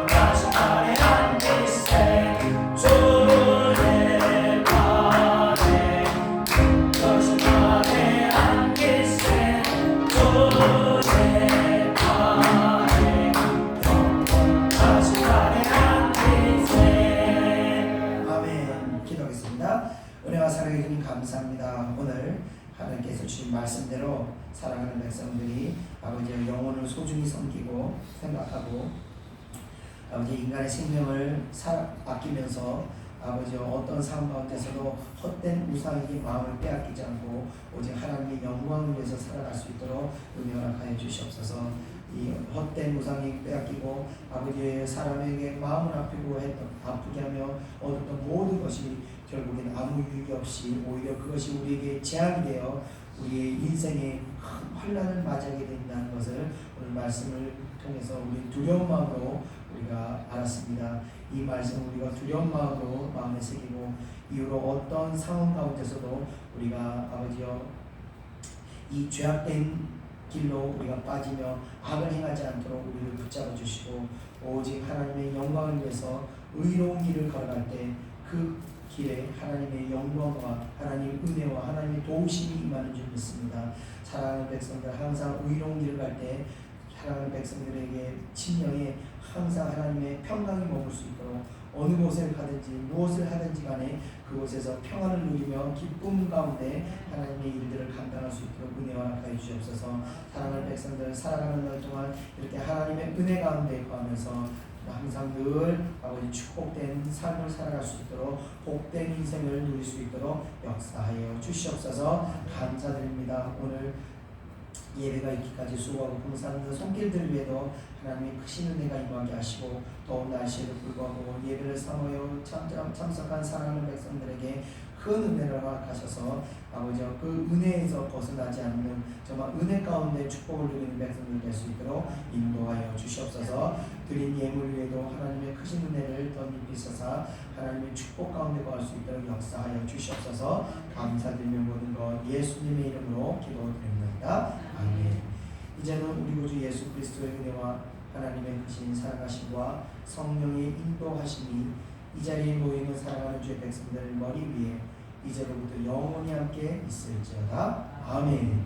다시 발에 앉으세 주의 팔에 다시 발에 앉으세 주의 팔에 다시 발에 앉으세 아멘. 기도하겠습니다. 은혜와 사랑해 주님 감사합니다. 오늘 하나님께서 주신 말씀대로 사랑하는 백성들이 아버지의 영혼을 소중히 섬기고 생각하고 아버지 인간의 생명을 아끼면서 아버지 어떤 상황 가운데서도 헛된 우상에게 마음을 빼앗기지 않고 오직 하나님의 영광을 위해서 살아갈 수 있도록 은혜 허락하여 주시옵소서. 이 헛된 우상이 빼앗기고 아버지의 사람에게 마음을 아프게 하며 얻었던 모든 것이 결국엔 아무 유익이 없이 오히려 그것이 우리에게 재앙이 되어 우리의 인생에 큰 환난을 맞이하게 된다는 것을 오늘 말씀을 통해서 우리 두려운 마음으로 우리가 알았습니다. 이 말씀 우리가 두려운 마음으로 마음에 새기고 이후로 어떤 상황 가운데서도 우리가 아버지여 이 죄악된 길로 우리가 빠지며 악을 행하지 않도록 우리를 붙잡아 주시고 오직 하나님의 영광을 위해서 의로운 길을 걸어갈 때 그 길에 하나님의 영광과 하나님의 은혜와 하나님의 도우심이 임하는 줄 믿습니다. 사랑하는 백성들 항상 의로운 길을 갈 때 사랑하는 백성들에게 심령에 항상 하나님의 평강이 머물 수 있도록 어느 곳에 가든지 무엇을 하든지 간에 그곳에서 평안을 누리며 기쁨 가운데 하나님의 일들을 감당할 수 있도록 은혜 허락하여 주시옵소서. 사랑하는 백성들 살아가는 날 동안 이렇게 하나님의 은혜 가운데 거하면서 항상 늘 아버지 축복된 삶을 살아갈 수 있도록 복된 인생을 누릴 수 있도록 역사하여 주시옵소서. 감사드립니다. 오늘 예배가 있기까지 수고하고 봉사하는 그 손길들 위에도 하나님의 크신 은혜가 임하게 하시고 더운 날씨에도 불구하고 예배를 사모여 참석한 사랑하는 백성들에게 큰 은혜를 허락하셔서 아버지 그 은혜에서 벗어나지 않는 정말 은혜 가운데 축복을 누리는 백성들 될 수 있도록 인도하여 주시옵소서. 드린 예물 위에도 하나님의 크신 은혜를 더 입히소서 하나님의 축복 가운데 거할 수 있도록 역사하여 주시옵소서. 감사드리며 모든 것 예수님의 이름으로 기도드립니다. 아멘. 이제는 우리 구주 예수 그리스도의 은혜와 하나님의 크신 사랑하심과 성령의 인도하심이 이 자리에 모이는 사랑하는 주의 백성들 머리 위에 이제로부터 영원히 함께 있을지어다. 아멘.